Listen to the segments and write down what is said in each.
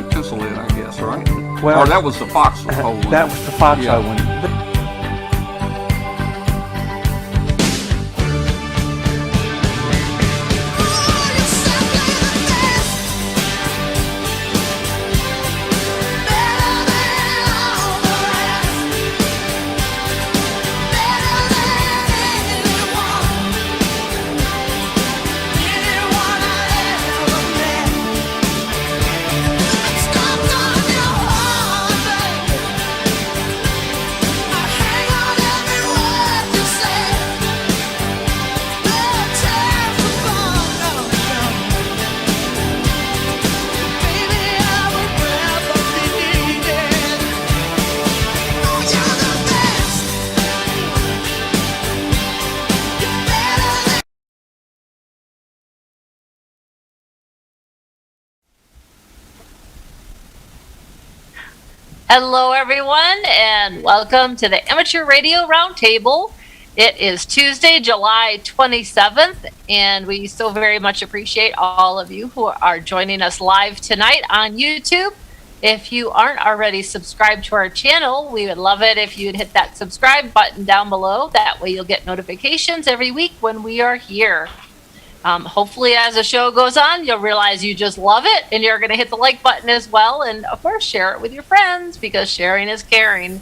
pencil in, I guess, right? Well, or that was the foxhole one. That was the foxhole Yeah. one. Hello, everyone, and welcome to the Amateur Radio Roundtable. It is Tuesday, July 27th, and we so very much appreciate all of you who are joining us live tonight on YouTube. If you aren't already subscribed to our channel, we would love it if you'd hit that subscribe button down below. That way you'll get notifications every week when we are here. Hopefully, as the show goes on, you'll realize you just love it, and you're going to hit the like button as well, and of course, share it with your friends, because sharing is caring.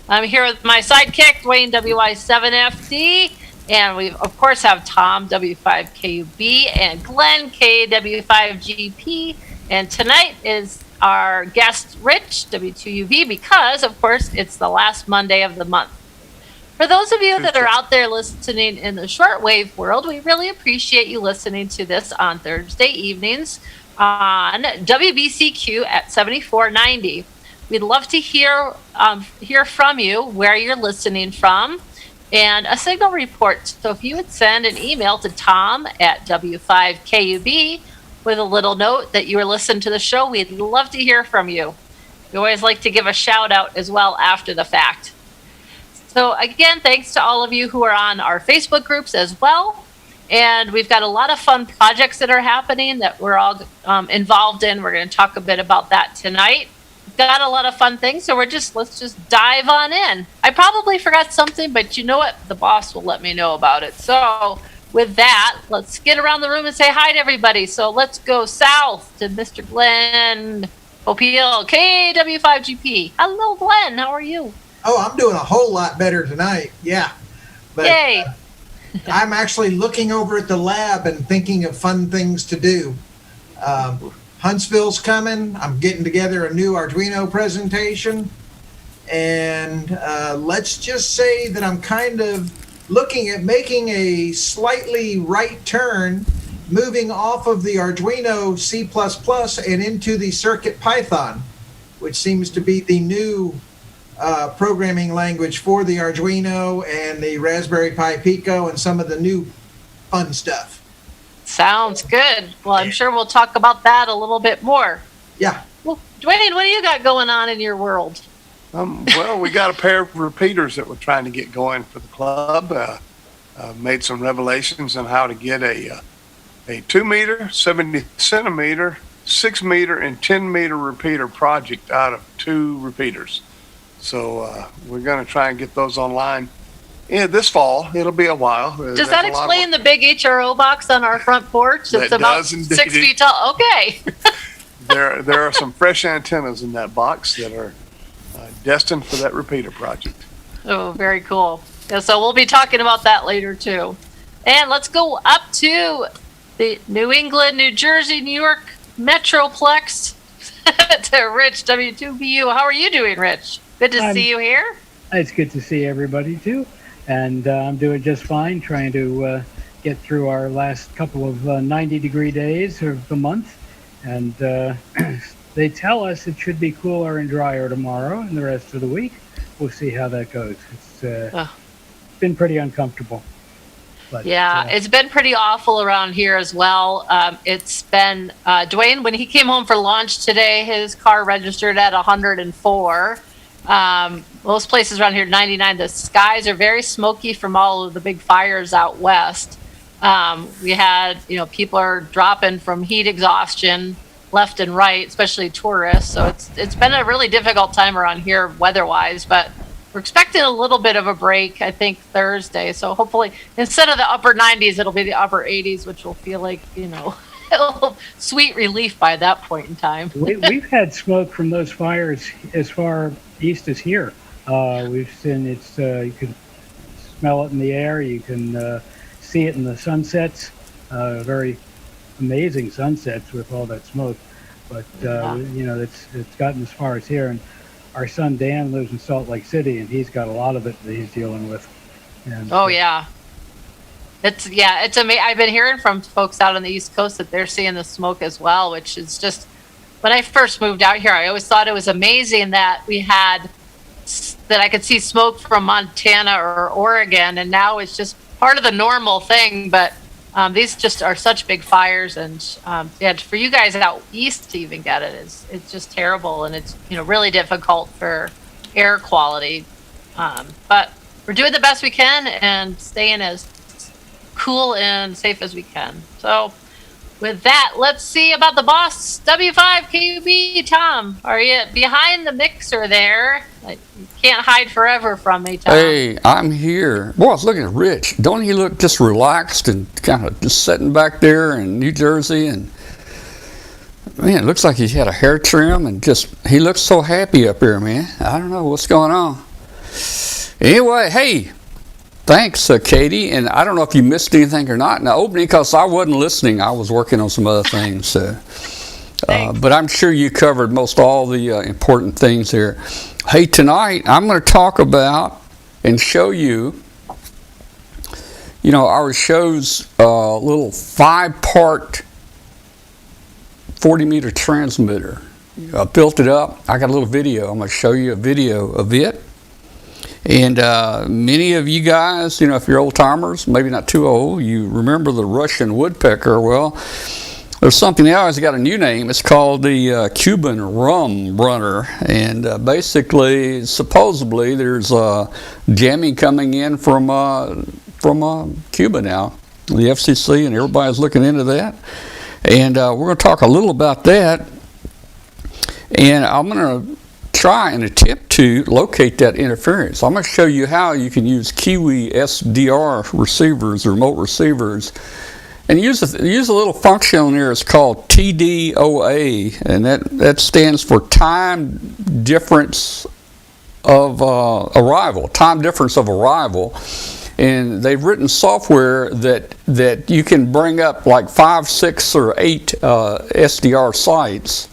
I'm here with my sidekick, Dwayne WI7FD, and we, of course, have Tom W5KUB and Glenn KW5GP, and tonight is our guest, Rich W2UV, because, of course, it's the last Monday of the month. For those of you that are out there listening in the shortwave world, we really appreciate you listening to this on Thursday evenings on WBCQ at 7490. We'd love to hear from you, where you're listening from, and a signal report. So if you would send an email to Tom at W5KUB with a little note that you were listening to the show, we'd love to hear from you. We always like to give a shout out as well after the fact. So again, thanks to all of you who are on our Facebook groups as well. And we've got a lot of fun projects that are happening that we're all involved in. We're going to talk a bit about that tonight. We've got a lot of fun things, so let's just dive on in. I probably forgot something, but you know what? The boss will let me know about it. So with that, let's get around the room and say hi to everybody. So let's go south to Mr. Glenn O'Peel, KW5GP. Hello, Glenn. How are you? Oh, I'm doing a whole lot better tonight. Yeah. But, Yay. I'm actually looking over at the lab and thinking of fun things to do. Huntsville's coming. I'm getting together a new Arduino presentation. And let's just say that I'm kind of looking at making a slightly right turn, moving off of the Arduino C++ and into the Circuit Python, which seems to be the new programming language for the Arduino and the Raspberry Pi Pico and some of the new fun stuff. Sounds good. Well, I'm sure we'll talk about that a little bit more. Yeah. Well, Dwayne, what do you got going on in your world? Well, we got a pair of repeaters that we're trying to get going for the club. Made some revelations on how to get a 2 meter, 70 centimeter, 6 meter, and 10 meter repeater project out of 2 repeaters. So we're going to try and get those online this fall. It'll be a while. Does that explain the big HRO box on our front porch? It's about 6 feet tall. Okay. There are some fresh antennas in that box that are destined for that repeater project. Oh, very cool. Yeah, so we'll be talking about that later too. And let's go up to the New England, New Jersey, New York Metroplex to Rich W2BU. How are you doing, Rich? Good to see you here. It's good to see everybody too, and I'm doing just fine, trying to get through our last couple of 90-degree days of the month, and they tell us it should be cooler and drier tomorrow and the rest of the week. We'll see how that goes. It's been pretty uncomfortable. But, it's been pretty awful around here as well. It's been, Dwayne, when he came home for lunch today, his car registered at 104. Most places around here, 99. The skies are very smoky from all of the big fires out west. We had, people are dropping from heat exhaustion left and right, especially tourists. So it's been a really difficult time around here weather-wise, but we're expecting a little bit of a break, I think, Thursday. So hopefully, instead of the upper 90s, it'll be the upper 80s, which will feel like, sweet relief by that point in time. We've had smoke from those fires as far east as here. We've seen it's, you can smell it in the air, you can see it in the sunsets, very amazing sunsets with all that smoke. But, it's gotten as far as here. And our son Dan lives in Salt Lake City, and he's got a lot of it that he's dealing with. And, It's amazing. I've been hearing from folks out on the East Coast that they're seeing the smoke as well, which is just, when I first moved out here, I always thought it was amazing that I could see smoke from Montana or Oregon, and now it's just part of the normal thing. But these just are such big fires, and for you guys out east to even get it's just terrible, and it's really difficult for air quality. But we're doing the best we can and staying as cool and safe as we can. So with that, let's see about the boss, W5KB. Tom, are you behind the mixer there? You can't hide forever from me, Tom. Hey, I'm here. Boy, I was looking at Rich. Don't he look just relaxed and kind of just sitting back there in New Jersey? And man, it looks like he had a hair trim and he looks so happy up here, man. I don't know what's going on. Anyway, hey, thanks, Katie. And I don't know if you missed anything or not in the opening, because I wasn't listening. I was working on some other things. But I'm sure you covered most all the important things here. Hey, tonight I'm going to talk about and show you, our show's little 5-part 40-meter transmitter. I built it up. I got a little video. I'm going to show you a video of it. And many of you guys, if you're old timers, maybe not too old, you remember the Russian woodpecker. Well, there's something else. It's got a new name. It's called the Cuban rum runner. And basically, supposedly, there's jamming coming in from Cuba now. The FCC and everybody's looking into that. And we're going to talk a little about that. And I'm going to try and attempt to locate that interference. I'm going to show you how you can use Kiwi SDR receivers, remote receivers, and use a little function on there. It's called TDOA, and that stands for time difference of arrival. Time difference of arrival. And they've written software that you can bring up like 5, 6, or 8 SDR sites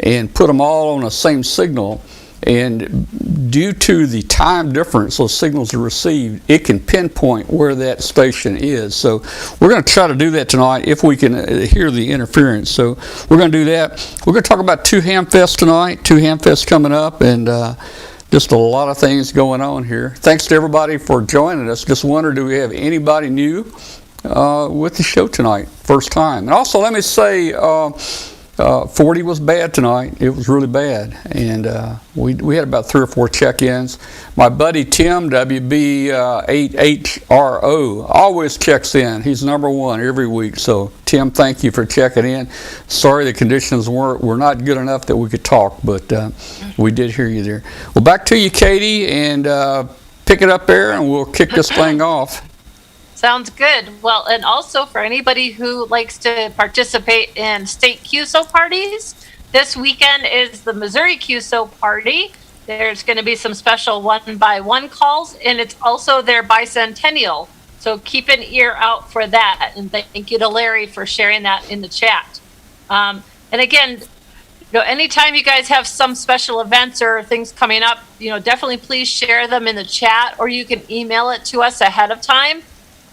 and put them all on the same signal, and due to the time difference those signals are received, it can pinpoint where that station is. So we're going to try to do that tonight if we can hear the interference. So we're going to do that. We're going to talk about 2 Hamfests tonight, 2 Hamfests coming up, and just a lot of things going on here. Thanks to everybody for joining us. Just wonder, do we have anybody new with the show tonight? First time. And also let me say, 40 was bad tonight. It was really bad, and we had about 3 or 4 check-ins. My buddy Tim, WB8HRO, always checks in. He's number 1 every week. So Tim, thank you for checking in. Sorry the conditions were not good enough that we could talk, but we did hear you there. Well, back to you, Katie, and pick it up there, and we'll kick this thing off. Sounds good. Well, and also for anybody who likes to participate in state QSO parties, this weekend is the Missouri QSO party. There's going to be some special 1-by-1 calls, and it's also their bicentennial. So keep an ear out for that. And thank you to Larry for sharing that in the chat. And again, anytime you guys have some special events or things coming up, definitely please share them in the chat, or you can email it to us ahead of time.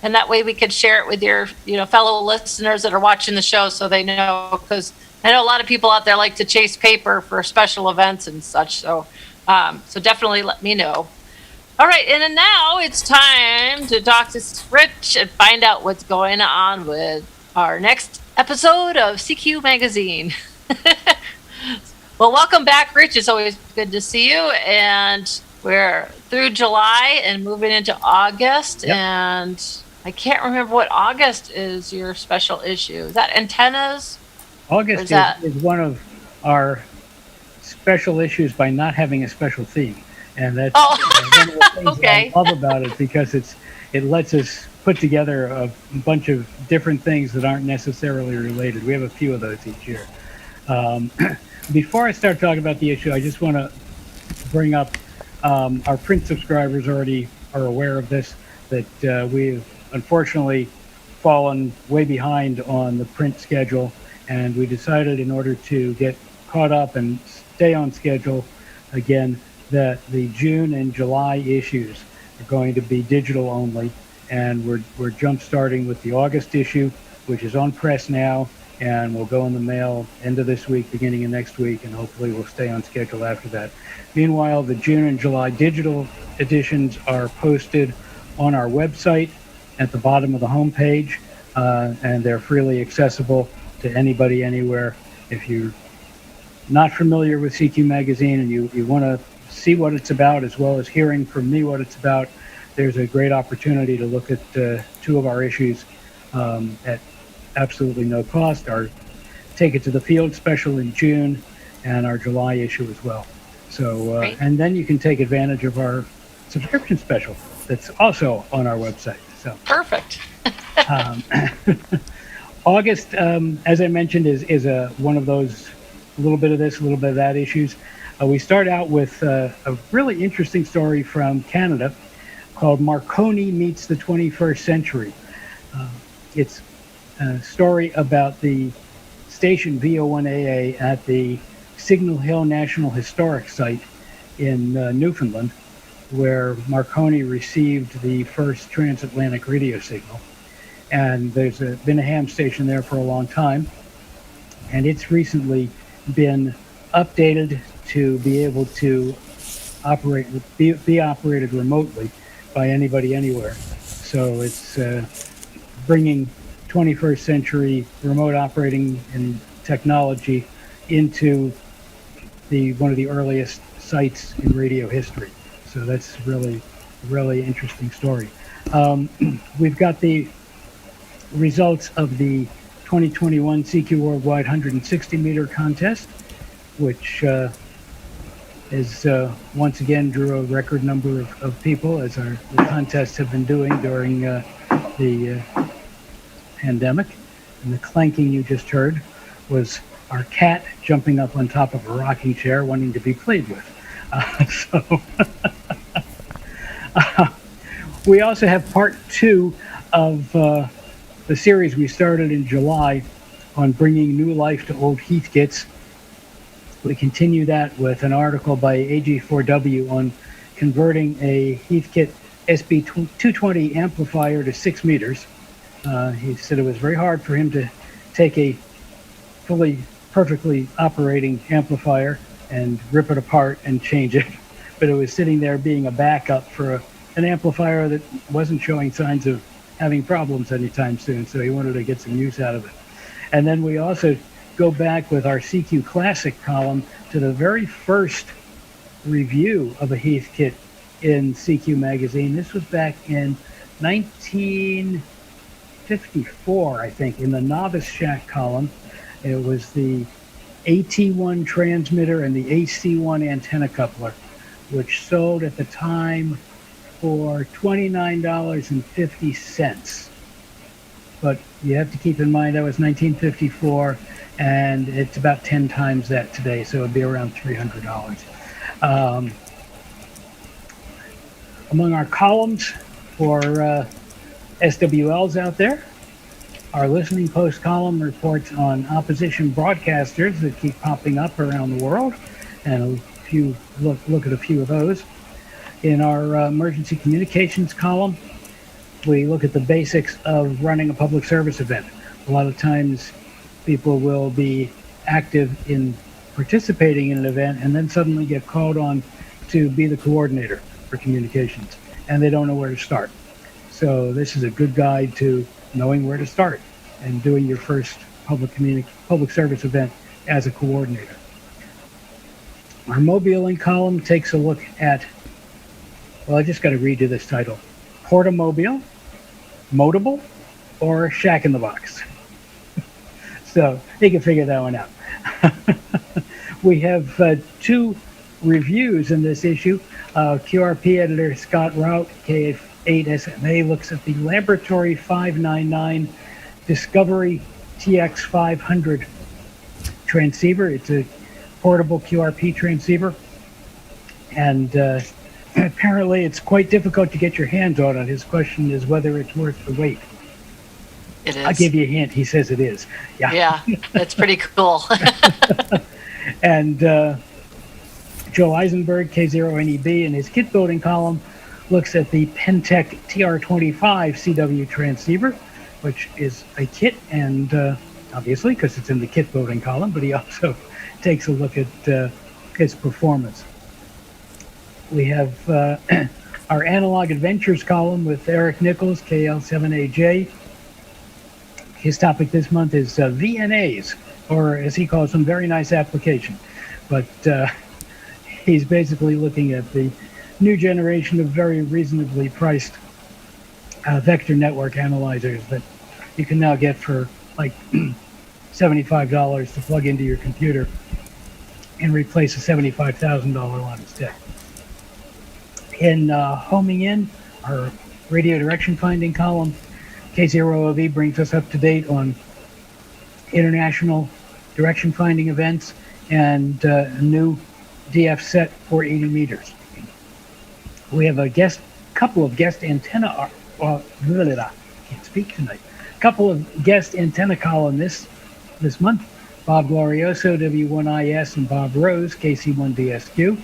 And that way we could share it with your, fellow listeners that are watching the show, so they know, because I know a lot of people out there like to chase paper for special events and such. So, so definitely let me know. All right, and then now it's time to talk to Rich and find out what's going on with our next episode of CQ Magazine. Well, welcome back, Rich. It's always good to see you. And we're through July and moving into August. Yep. And I can't remember what August is your special issue. Is that antennas? August is one of our special issues by not having a special theme, and that's one of the things that I love about it, because it lets us put together a bunch of different things that aren't necessarily related. We have a few of those each year. Before I start talking about the issue, I just want to bring up our print subscribers already are aware of this, that we've unfortunately fallen way behind on the print schedule, and we decided, in order to get caught up and stay on schedule again, that the June and July issues are going to be digital only, and we're jump starting with the August issue, which is on press now, and will go in the mail end of this week, beginning of next week, and hopefully we'll stay on schedule after that. Meanwhile, the June and July digital editions are posted on our website at the bottom of the homepage, and they're freely accessible to anybody, anywhere. If you're not familiar with CQ Magazine and you want to see what it's about, as well as hearing from me what it's about, there's a great opportunity to look at two of our issues at absolutely no cost. Our Take It to the Field special in June, and our July issue as well. So, and then you can take advantage of our subscription special that's also on our website. So perfect. August, as I mentioned, is one of those, a little bit of this, a little bit of that issues. We start out with a really interesting story from Canada called Marconi Meets the 21st Century. It's a story about the station VO1AA at the Signal Hill National Historic Site in Newfoundland, where Marconi received the first transatlantic radio signal. And there's been a ham station there for a long time, and it's recently been updated to be able to be operated remotely by anybody, anywhere. So it's bringing 21st century remote operating and technology into one of the earliest sites in radio history. So that's really interesting story. We've got the results of the 2021 CQ Worldwide 160 meter contest, which is once again drew a record number of people, as the contests have been doing during the pandemic. And the clanking you just heard was our cat jumping up on top of a rocking chair wanting to be played with. We also have part 2 of the series we started in July on bringing new life to old Heathkits. We continue that with an article by AG4W on converting a Heathkit SB220 amplifier to 6 meters. He said it was very hard for him to take a perfectly operating amplifier and rip it apart and change it, but it was sitting there being a backup for an amplifier that wasn't showing signs of having problems anytime soon, so he wanted to get some use out of it. And then we also go back with our CQ Classic column to the very first review of a Heathkit in CQ Magazine. This was back in 1954, I think, in the Novice Shack column. It was the AT1 transmitter and the AC1 antenna coupler, which sold at the time for $29.50. But you have to keep in mind that was 1954, and it's about 10 times that today, so it'd be around $300. Among our columns for SWLs out there, our listening post column reports on opposition broadcasters that keep popping up around the world, and a few look at a few of those. In our emergency communications column, we look at the basics of running a public service event. A lot of times people will be active in participating in an event and then suddenly get called on to be the coordinator for communications, and they don't know where to start. So this is a good guide to knowing where to start and doing your first public service event as a coordinator. Our mobiling column takes a look at, well, I just got to read you this title: Portamobile, Modable, or Shack in the Box. So he can figure that one out. We have two reviews in this issue. QRP editor Scott Rout, KF8SMA, looks at the Laboratory 599 Discovery TX500 transceiver. It's a portable QRP transceiver. And apparently it's quite difficult to get your hands on it. His question is whether it's worth the wait. It is. I'll give you a hint. He says it is. Yeah, that's pretty cool. And Joe Eisenberg, K0NEB, in his kit building column, looks at the Pentec TR25 CW transceiver, which is a kit, and obviously, because it's in the kit building column, but he also takes a look at its performance. We have our Analog Adventures column with Eric Nichols, KL7AJ. His topic this month is VNAs, or as he calls them, very nice application. But he's basically looking at the new generation of very reasonably priced vector network analyzers that you can now get for like $75 to plug into your computer and replace a $75,000 Logitech. In homing in, our radio direction finding column, K0OV brings us up to date on international direction finding events and a new DF set for 80 meters. We have a couple of guest antenna, can't speak tonight. Couple of guest antenna column this month. Bob Glorioso, W1IS, and Bob Rose, KC1DSQ,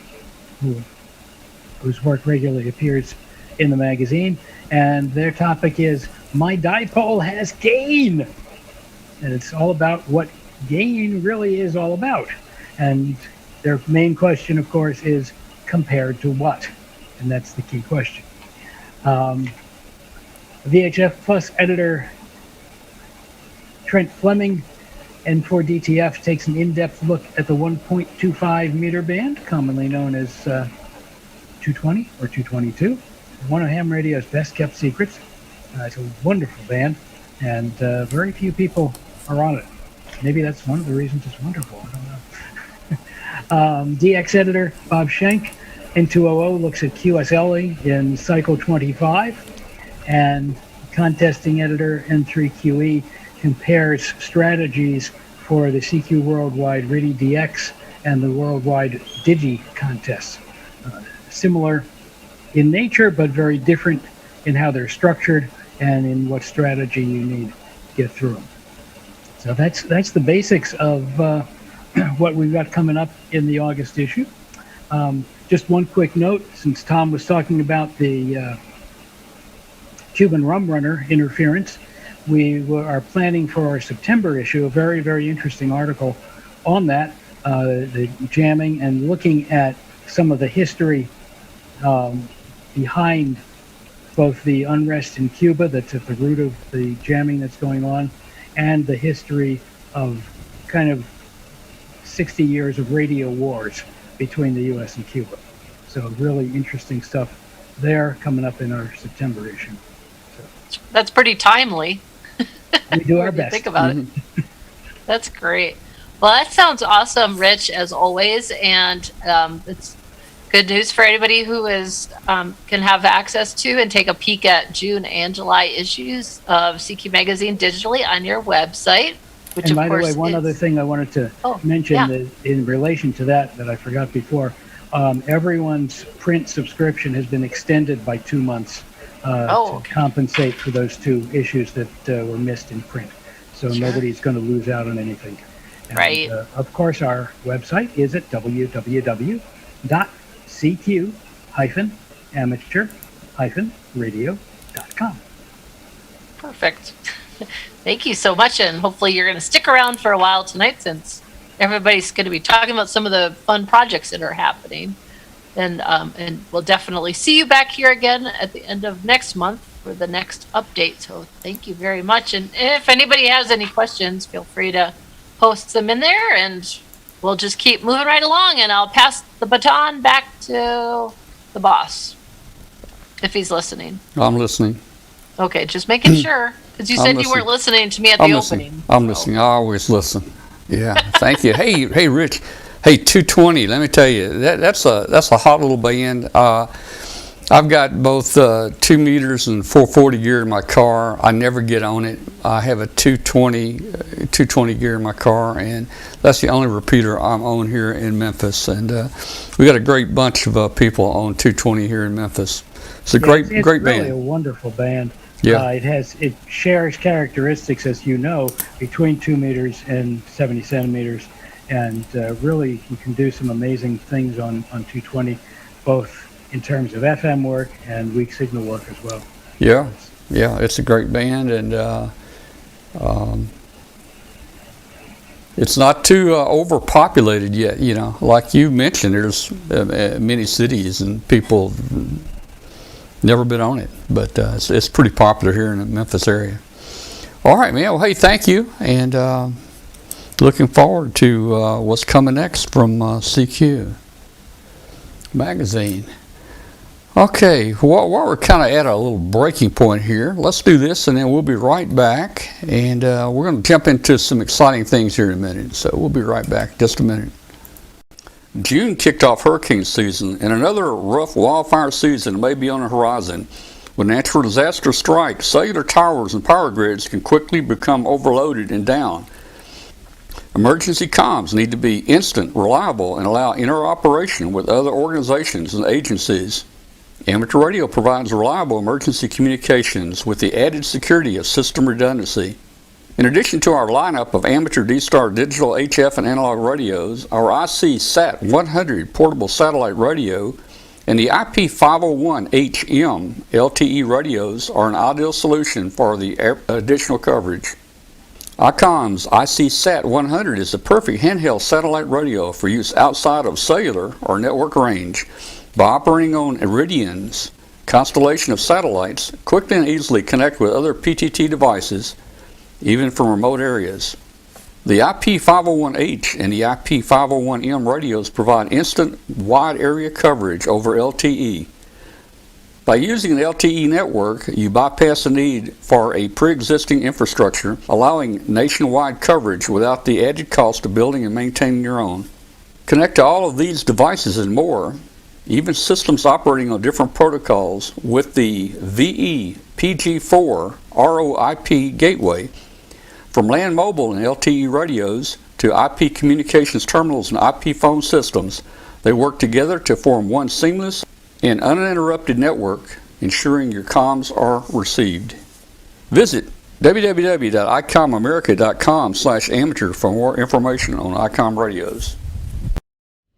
whose work regularly appears in the magazine. And their topic is My Dipole Has Gain. And it's all about what gain really is all about. And their main question, of course, is compared to what? And that's the key question. VHF Plus editor Trent Fleming, N4DTF, takes an in-depth look at the 1.25 meter band, commonly known as 220 or 222, one of ham radio's best kept secrets. It's a wonderful band, and very few people are on it. Maybe that's one of the reasons it's wonderful. I don't know. DX editor Bob Schenk, N200, looks at QSLing in cycle 25, and contesting editor N3QE compares strategies for the CQ Worldwide RIDI DX and the Worldwide Digi contests. Similar in nature, but very different in how they're structured and in what strategy you need to get through them. So that's the basics of what we've got coming up in the August issue. Just one quick note, since Tom was talking about the Cuban rum runner interference, we are planning for our September issue a very, very interesting article on that, the jamming, and looking at some of the history behind both the unrest in Cuba that's at the root of the jamming that's going on, and the history of kind of 60 years of radio wars between the U.S. and Cuba. So really interesting stuff there coming up in our September issue. So, that's pretty timely. we do our best. Think about it. That's great. Well, that sounds awesome, Rich, as always, and it's good news for anybody who is can have access to and take a peek at June and July issues of CQ Magazine digitally on your website. Which, and of by course, the way, one other thing I wanted to mention that in relation to that I forgot before, everyone's print subscription has been extended by 2 months to compensate for those 2 issues that were missed in print. So nobody's going to lose out on anything. And, right. Of course, our website is at www.cq-amateur-radio.com. Perfect. Thank you so much, and hopefully you're going to stick around for a while tonight, since everybody's going to be talking about some of the fun projects that are happening. And we'll definitely see you back here again at the end of next month for the next update. So thank you very much. And if anybody has any questions, feel free to post them in there, and we'll just keep moving right along. And I'll pass the baton back to the boss, if he's listening. I'm listening. Okay, just making sure. Because you said you weren't listening to me at the opening. I'm listening. I always listen. Yeah, thank you. Hey, Rich. Hey, 220. Let me tell you, that's a hot little band. I've got both 2 meters and 440 gear in my car. I never get on it. I have a 220 gear in my car, and that's the only repeater I'm on here in Memphis. And we got a great bunch of people on 220 here in Memphis. It's a great band. It's really a wonderful band. Yeah. It shares characteristics, as you know, between 2 meters and 70 centimeters, and really you can do some amazing things on 220, both in terms of FM work and weak signal work as well. Yeah, it's a great band, and it's not too overpopulated yet. You know, like you mentioned, there's many cities and people never been on it, but it's pretty popular here in the Memphis area. All right, man. Well, hey, thank you, and looking forward to what's coming next from CQ Magazine. Okay, well, we're kind of at a little breaking point here. Let's do this, and then we'll be right back. And we're going to jump into some exciting things here in a minute. So we'll be right back in just a minute. June kicked off hurricane season, and another rough wildfire season may be on the horizon. When natural disaster strikes, cellular towers and power grids can quickly become overloaded and down. Emergency comms need to be instant, reliable, and allow interoperation with other organizations and agencies. Amateur radio provides reliable emergency communications with the added security of system redundancy. In addition to our lineup of amateur D-Star digital HF and analog radios, our IC SAT 100 portable satellite radio and the IP 501HM LTE radios are an ideal solution for the additional coverage. ICOM's IC SAT 100 is the perfect handheld satellite radio for use outside of cellular or network range. By operating on Iridium's constellation of satellites, quickly and easily connect with other PTT devices, even from remote areas. The IP 501H and the IP 501M radios provide instant wide area coverage over LTE. By using the LTE network, you bypass the need for a pre-existing infrastructure, allowing nationwide coverage without the added cost of building and maintaining your own. Connect to all of these devices and more, even systems operating on different protocols, with the VE-PG4 ROIP gateway. From land mobile and LTE radios to IP communications terminals and IP phone systems, they work together to form one seamless and uninterrupted network, ensuring your comms are received. Visit www.icomamerica.com/amateur for more information on ICOM radios.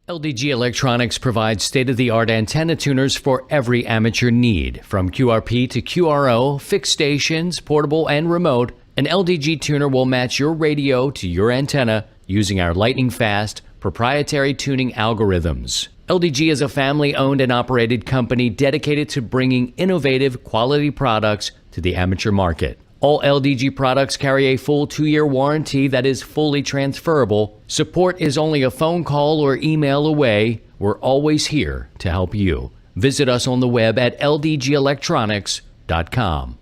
LDG Electronics provides state-of-the-art antenna tuners for every amateur need. From QRP to QRO, fixed stations, portable and remote, an LDG tuner will match your radio to your antenna using our lightning-fast, proprietary tuning algorithms. LDG is a family-owned and operated company dedicated to bringing innovative, quality products to the amateur market. All LDG products carry a full 2-year warranty that is fully transferable. Support is only a phone call or email away. We're always here to help you. Visit us on the web at ldgelectronics.com.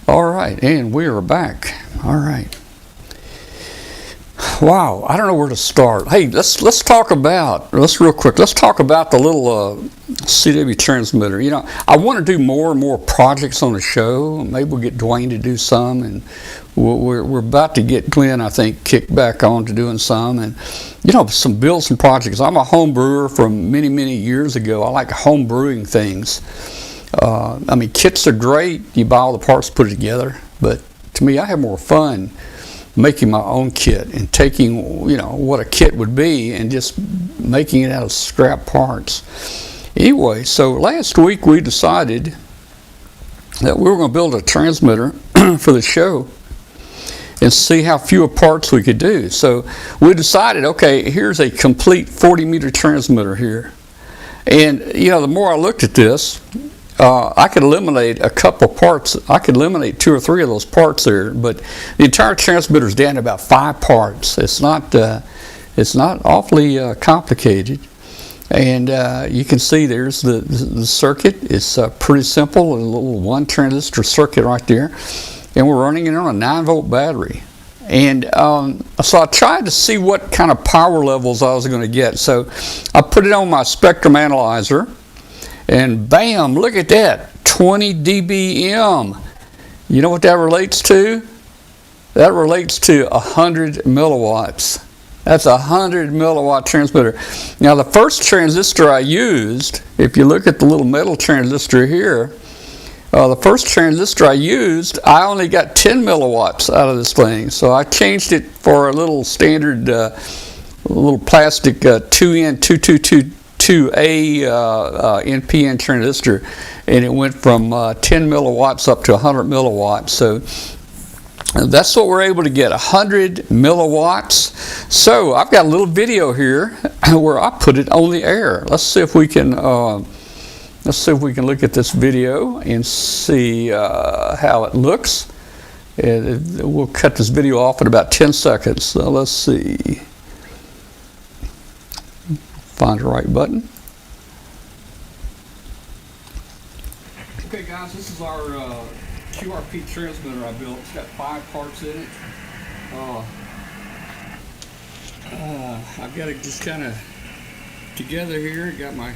All right, and we are back. All right. Wow, I don't know where to start. Hey, let's talk about the little CW transmitter. You know, I want to do more and more projects on the show. Maybe we'll get Dwayne to do some, and we're about to get Glenn, I think, kicked back on to doing some, and some build some projects. I'm a home brewer from many years ago. I like home brewing things. Kits are great. You buy all the parts, put it together, but to me, I have more fun making my own kit and taking what a kit would be and just making it out of scrap parts. Anyway, so last week we decided that we were going to build a transmitter for the show and see how few parts we could do. So we decided, okay, here's a complete 40-meter transmitter here. And the more I looked at this, I could eliminate a couple parts. I could eliminate 2 or 3 of those parts there, but the entire transmitter is down to about 5 parts. It's not awfully complicated. And you can see there's the circuit. It's pretty simple, a little one transistor circuit right there. And we're running it on a 9-volt battery. And so I tried to see what kind of power levels I was going to get. So I put it on my spectrum analyzer, and bam, look at that, 20 dBm. You know what that relates to? That relates to 100 milliwatts. That's a 100 milliwatt transmitter. Now the first transistor I used, if you look at the little metal transistor here, the first transistor I used, I only got 10 milliwatts out of this thing. So I changed it for a little standard, little plastic 2N2222A NPN transistor, and it went from 10 milliwatts up to 100 milliwatts. So that's what we're able to get, 100 milliwatts. So I've got a little video here where I put it on the air. Let's see if we can look at this video and see how it looks. We'll cut this video off in about 10 seconds. So let's see. Find the right button. Okay guys, this is our QRP transmitter I built. It's got 5 parts in it. I've got it just kind of together here. Got my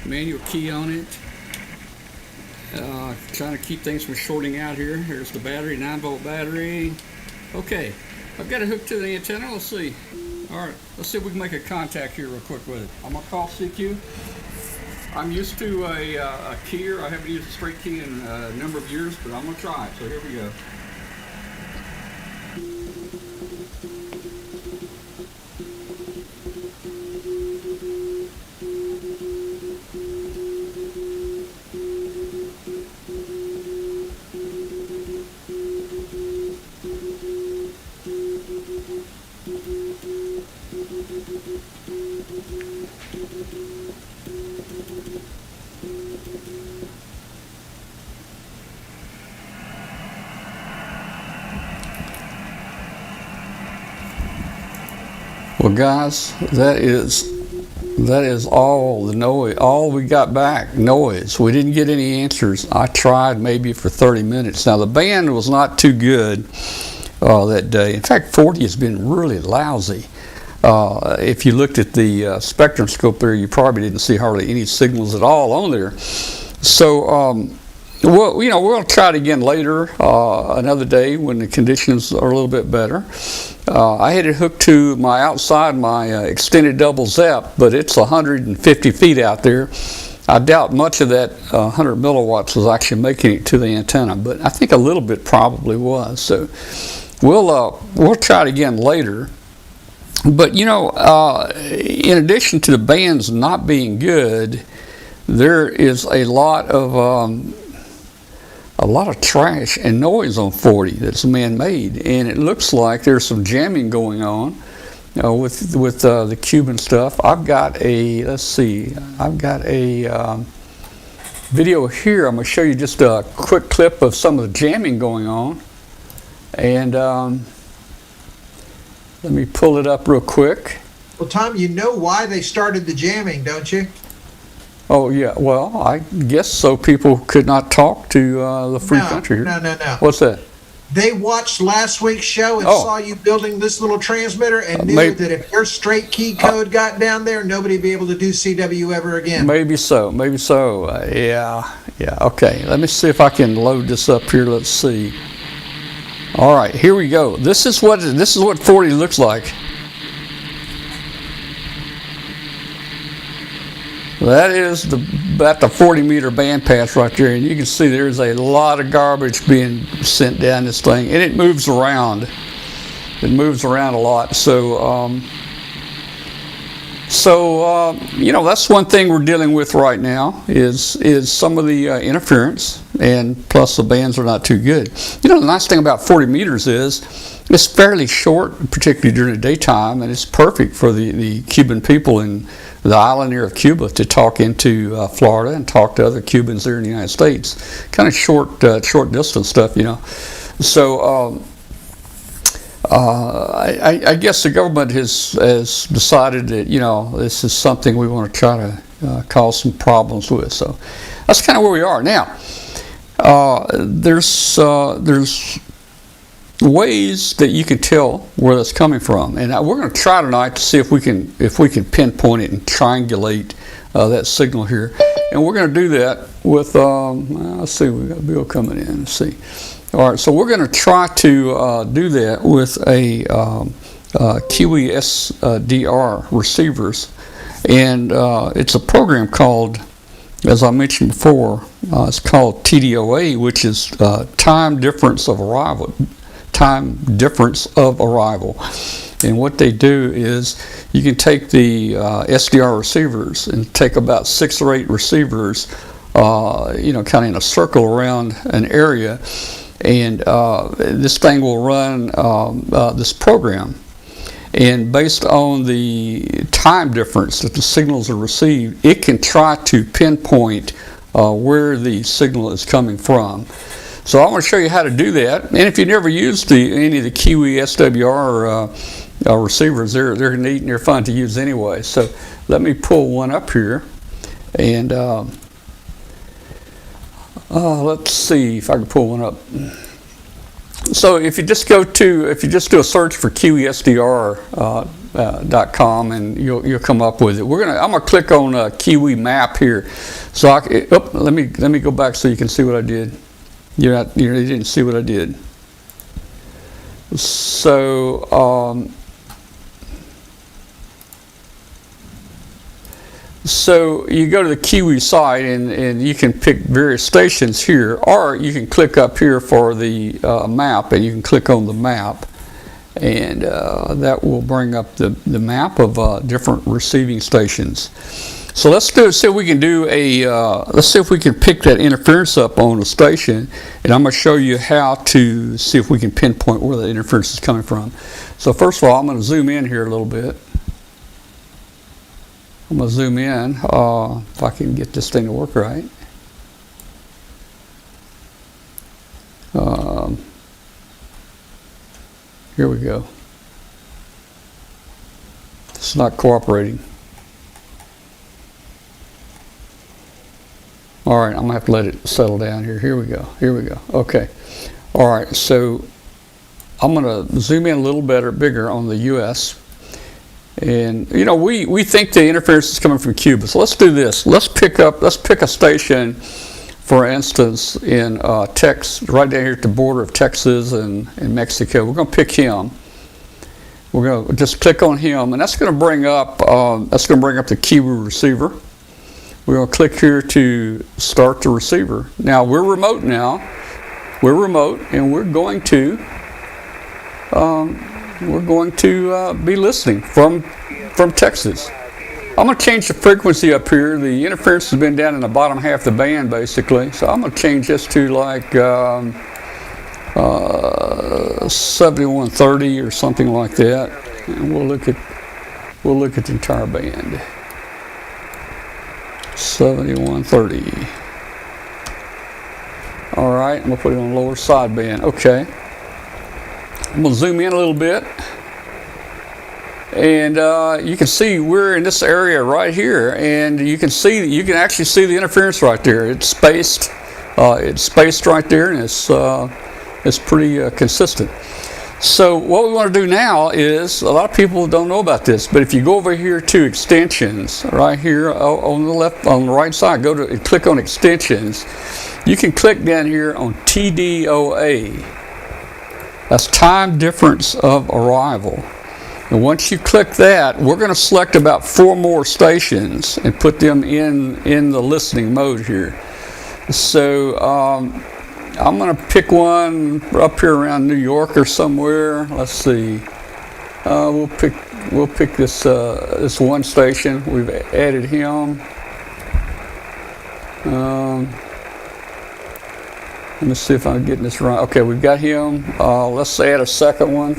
manual key on it. Trying to keep things from shorting out here. Here's the battery, 9-volt battery. Okay, I've got it hooked to the antenna. Let's see. All right, let's see if we can make a contact here real quick with it. I'm gonna call CQ. I'm used to a keyer. I haven't used a straight key in a number of years, but I'm gonna try it. So here we go. Well, guys, that is all the noise. All we got back, noise. We didn't get any answers. I tried maybe for 30 minutes. Now the band was not too good that day. In fact, 40 has been really lousy. If you looked at the spectrum scope there, you probably didn't see hardly any signals at all on there. So, well, you know, we'll try it again later, another day when the conditions are a little bit better. I had it hooked to my outside, my extended double ZEP, but it's 150 feet out there. I doubt much of that 100 milliwatts was actually making it to the antenna, but I think a little bit probably was. So we'll try it again later. But you know, in addition to the bands not being good, there is a lot of trash and noise on 40 that's man-made, and it looks like there's some jamming going on with the Cuban stuff. I've got a video here. I'm going to show you just a quick clip of some of the jamming going on, and let me pull it up real quick. Well, Tom, you know why they started the jamming, don't you? Oh, yeah. Well, I guess so people could not talk to the free country here. No. What's that? They watched last week's show and saw you building this little transmitter and knew that if your straight key code got down there, nobody'd be able to do CW ever again. Maybe so. Yeah. Okay. Let me see if I can load this up here. Let's see. All right, here we go. This is what 40 looks like. That is about the 40-meter bandpass right there, and you can see there's a lot of garbage being sent down this thing, and it moves around. It moves around a lot. So you know, that's one thing we're dealing with right now is some of the interference, and plus the bands are not too good. You know, the nice thing about 40 meters is it's fairly short, particularly during the daytime, and it's perfect for the Cuban people in the island here of Cuba to talk into Florida and talk to other Cubans there in the United States. Kind of short distance stuff, you know. So I guess the government has decided that, you know, this is something we want to try to cause some problems with. So that's kind of where we are now. There's ways that you can tell where that's coming from, and we're going to try tonight to see if we can pinpoint it and triangulate that signal here. And we're going to do that with let's see, we got Bill coming in. Let's see. All right, so we're going to try to do that with a Kiwi SDR receivers, and it's a program called, as I mentioned before, it's called TDOA, which is time difference of arrival. Time difference of arrival. And what they do is you can take the SDR receivers and take about 6 or 8 receivers, you know, kind of in a circle around an area, and this thing will run this program. And based on the time difference that the signals are received, it can try to pinpoint where the signal is coming from. So I'm going to show you how to do that. And if you never used any of the Kiwi SWR receivers, they're neat and they're fun to use anyway. So let me pull one up here, and let's see if I can pull one up. So if you just do a search for KiwiSDR.com, and you'll come up with it. I'm gonna click on Kiwi map here. So let me go back so you can see what I did. You didn't see what I did. So so you go to the Kiwi site, and you can pick various stations here, or you can click up here for the map, and you can click on the map, and that will bring up the map of different receiving stations. So let's see if we can let's see if we can pick that interference up on the station, and I'm going to show you how to see if we can pinpoint where the interference is coming from. So first of all, I'm going to zoom in here a little bit. I'm going to zoom in if I can get this thing to work right. Here we go. It's not cooperating. All right, I'm going to have to let it settle down here. Here we go. Okay. All right, so I'm going to zoom in a little bigger on the U.S. And you know, we think the interference is coming from Cuba. So let's do this. Let's pick a station, for instance, in Texas, right down here at the border of Texas and Mexico. We're going to pick him. We're going to just click on him, and that's going to bring up the Kiwi receiver. We're going to click here to start the receiver. Now we're remote and we're going to be listening from Texas. I'm going to change the frequency up here. The interference has been down in the bottom half of the band, basically. So I'm going to change this to like 7130 or something like that, and we'll look at the entire band. 7130. All right, I'm going to put it on the lower sideband. Okay. I'm going to zoom in a little bit. And you can see we're in this area right here, and you can actually see the interference right there. It's spaced right there, and it's pretty consistent. So what we want to do now is, a lot of people don't know about this, but if you go over here to extensions, right here on the right side, go to and click on extensions. You can click down here on TDOA. That's time difference of arrival. And once you click that, we're going to select about 4 more stations and put them in the listening mode here. So I'm going to pick one up here around New York or somewhere. Let's see. We'll pick this one station. We've added him. Let me see if I'm getting this right. Okay, we've got him. Let's add a second one.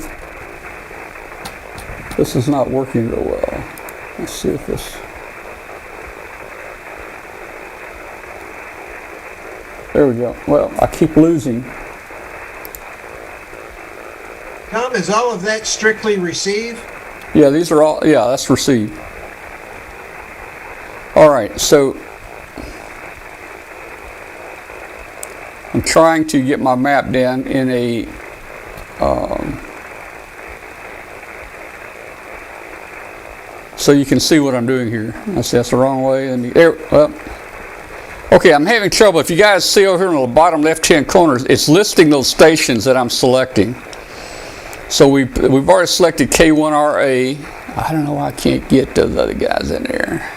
This is not working real well. Let's see if this. There we go. Well, I keep losing. Tom, is all of that strictly receive? Yeah, these are all, yeah, that's receive. All right, so I'm trying to get my map down in a so you can see what I'm doing here. That's the wrong way. And well, okay, I'm having trouble. If you guys see over here in the bottom left-hand corner, it's listing those stations that I'm selecting. So we've already selected K1RA. I don't know why I can't get those other guys in there.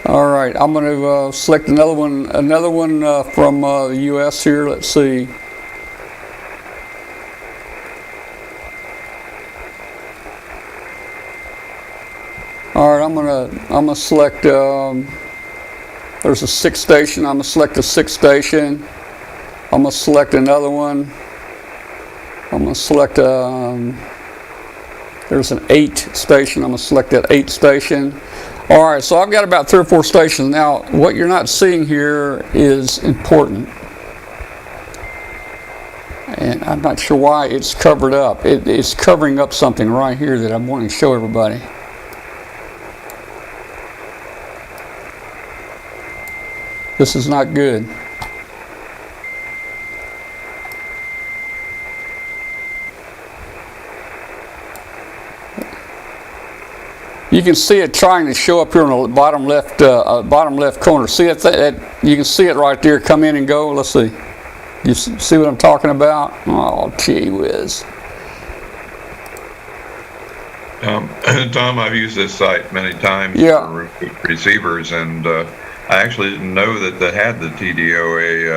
All right, I'm going to select another one from the U.S. here. Let's see. All right, I'm gonna select. There's a 6 station. I'm gonna select a 6 station. I'm gonna select another one. I'm gonna select there's an 8 station. I'm gonna select that 8 station. All right, so I've got about 3 or 4 stations. Now, what you're not seeing here is important. And I'm not sure why it's covered up. It's covering up something right here that I'm wanting to show everybody. This is not good. You can see it trying to show up here on the bottom left corner. See it? You can see it right there. Come in and go. Let's see. You see what I'm talking about? Oh, gee whiz. Tom, I've used this site many times for receivers, and I actually didn't know that they had the TDOA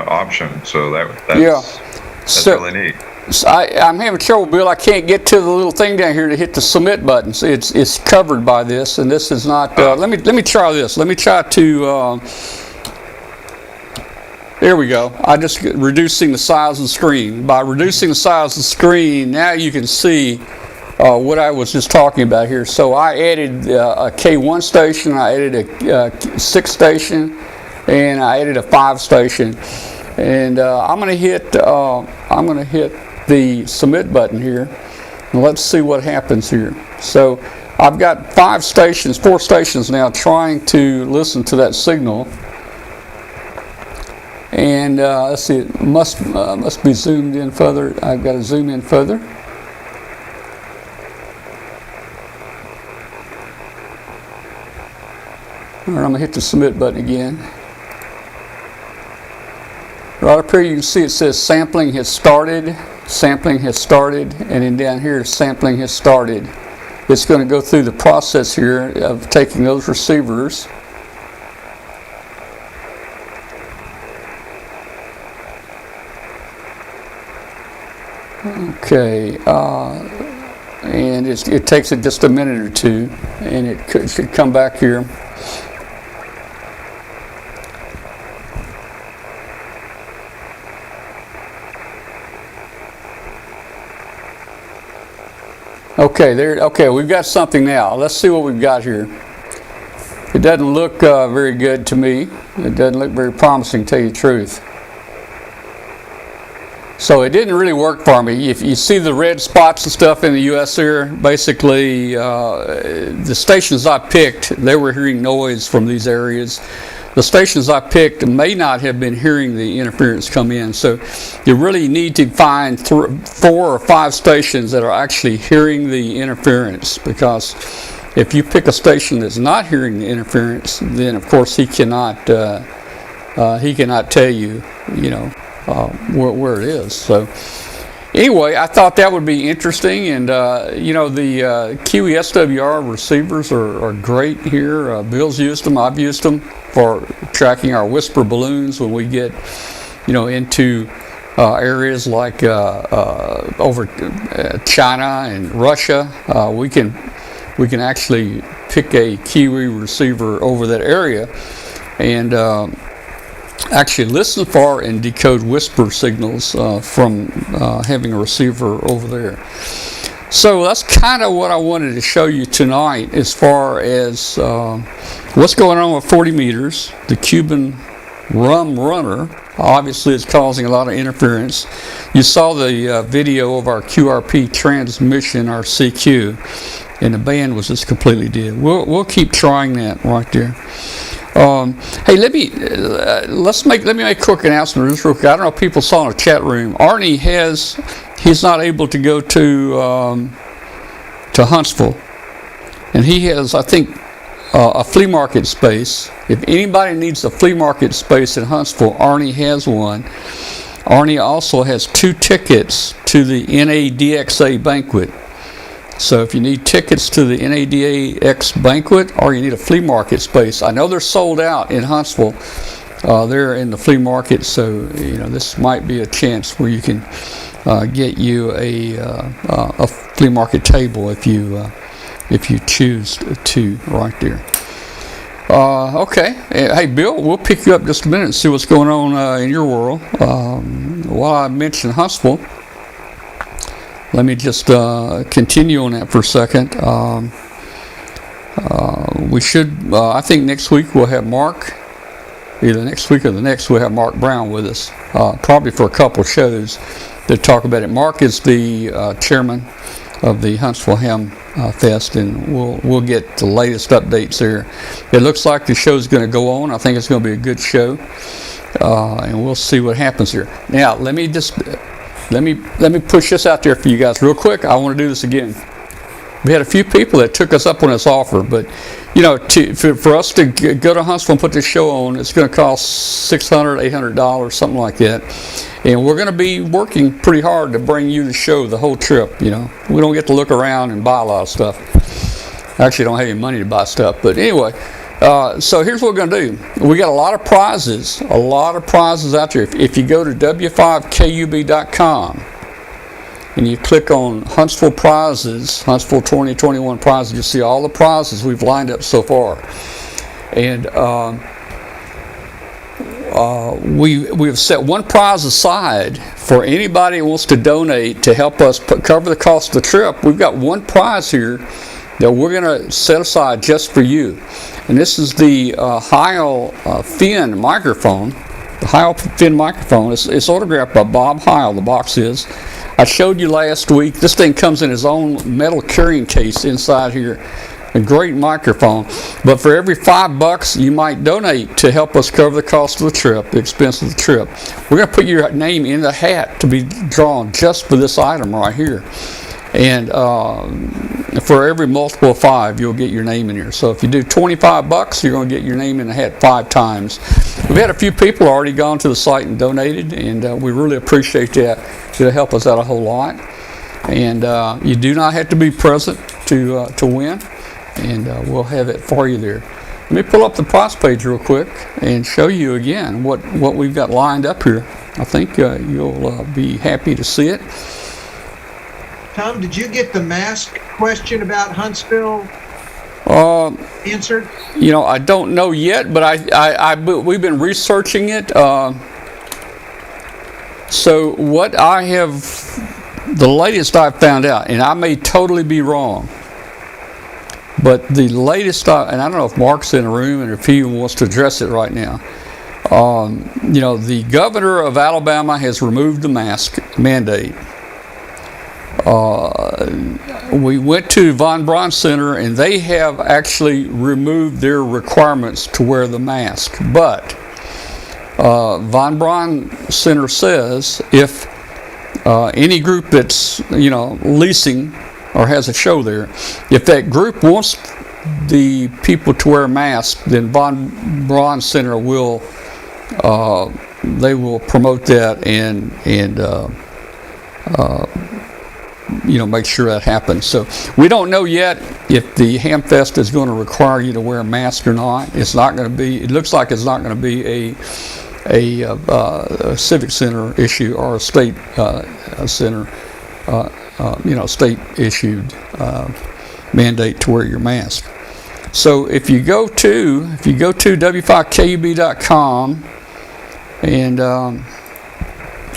option. So that's really neat. So I'm having trouble, Bill. I can't get to the little thing down here to hit the submit button. So it's covered by this, and this is not. Let me try this. Let me try to. There we go. I just reducing the size of the screen. By reducing the size of the screen, now you can see what I was just talking about here. So I added a K1 station. I added a 6 station, and I added a 5 station. And I'm going to hit the submit button here, and let's see what happens here. So I've got 4 stations now trying to listen to that signal, and let's see, it must be zoomed in further. I've got to zoom in further. All right, I'm going to hit the submit button again. Right up here you can see it says sampling has started, and then down here sampling has started. It's going to go through the process here of taking those receivers. Okay, and it takes it just a minute or two, and it should come back here. Okay, we've got something now. Let's see what we've got here. It doesn't look very good to me. It doesn't look very promising, to tell you the truth. So it didn't really work for me. If you see the red spots and stuff in the US there, basically the stations I picked, they were hearing noise from these areas. The stations I picked may not have been hearing the interference come in. So you really need to find 4 or 5 stations that are actually hearing the interference, because if you pick a station that's not hearing the interference, then of course he cannot tell you, where it is. So anyway, I thought that would be interesting, and the QESWR receivers are great here. Bill's used them. I've used them for tracking our whisper balloons when we get, into areas like over China and Russia. We can actually pick a Kiwi receiver over that area and actually listen for and decode whisper signals from having a receiver over there. So that's kind of what I wanted to show you tonight as far as what's going on with 40 meters, the Cuban rum runner. Obviously, it's causing a lot of interference. You saw the video of our QRP transmission, our CQ, and the band was just completely dead. We'll keep trying that right there. Hey, let me make a quick announcement just real quick. I don't know if people saw in the chat room. Arnie he's not able to go to Huntsville, and he has, I think, a flea market space. If anybody needs a flea market space in Huntsville, Arnie has one. Arnie also has 2 tickets to the NADXA banquet. So if you need tickets to the NADX banquet or you need a flea market space, I know they're sold out in Huntsville. They're in the flea market, so this might be a chance where you can get you a flea market table if you choose to right there. Okay. Hey, Bill, we'll pick you up just a minute and see what's going on in your world. While I mentioned Huntsville, let me just continue on that for a second. We should, I think next week we'll have Mark, either next week or the next, we'll have Mark Brown with us, probably for a couple of shows to talk about it. Mark is the chairman of the Huntsville Hamfest, and we'll get the latest updates there. It looks like the show's going to go on. I think it's going to be a good show, and we'll see what happens here. Now, let me push this out there for you guys real quick. I want to do this again. We had a few people that took us up on this offer, but for us to go to Huntsville and put this show on, it's going to cost $600, $800, something like that. And we're going to be working pretty hard to bring you the show the whole trip. We don't get to look around and buy a lot of stuff. I actually don't have any money to buy stuff, but anyway. So here's what we're going to do. We got a lot of prizes out there. If you go to w5kub.com and you click on Huntsville prizes, Huntsville 2021 prizes, you'll see all the prizes we've lined up so far. And we've set one prize aside for anybody who wants to donate to help us cover the cost of the trip. We've got one prize here that we're going to set aside just for you. And this is the Heil Finn microphone. The Heil Finn microphone. It's autographed by Bob Heil, the box is. I showed you last week. This thing comes in his own metal carrying case inside here. A great microphone. But for every $5 you might donate to help us cover the cost of the trip, the expense of the trip, we're going to put your name in the hat to be drawn just for this item right here. And for every multiple of 5, you'll get your name in here. So if you do $25, you're going to get your name in the hat 5 times. We've had a few people already gone to the site and donated, and we really appreciate that. It'll help us out a whole lot. And you do not have to be present to win, and we'll have it for you there. Let me pull up the prize page real quick and show you again what we've got lined up here. I think you'll be happy to see it. Tom, did you get the mask question about Huntsville answered? I don't know yet, but we've been researching it. So what the latest I've found out, and I may totally be wrong, but the latest, and I don't know if Mark's in the room and if he wants to address it right now. The governor of Alabama has removed the mask mandate. We went to Von Braun Center, and they have actually removed their requirements to wear the mask. But Von Braun Center says if any group that's leasing or has a show there, if that group wants the people to wear masks, then Von Braun Center will promote that and make sure that happens. So we don't know yet if the Hamfest is going to require you to wear a mask or not. It's not going to be. It looks like it's not going to be a civic center issue or a state center, state issued mandate to wear your mask. So if you go to w5kub.com and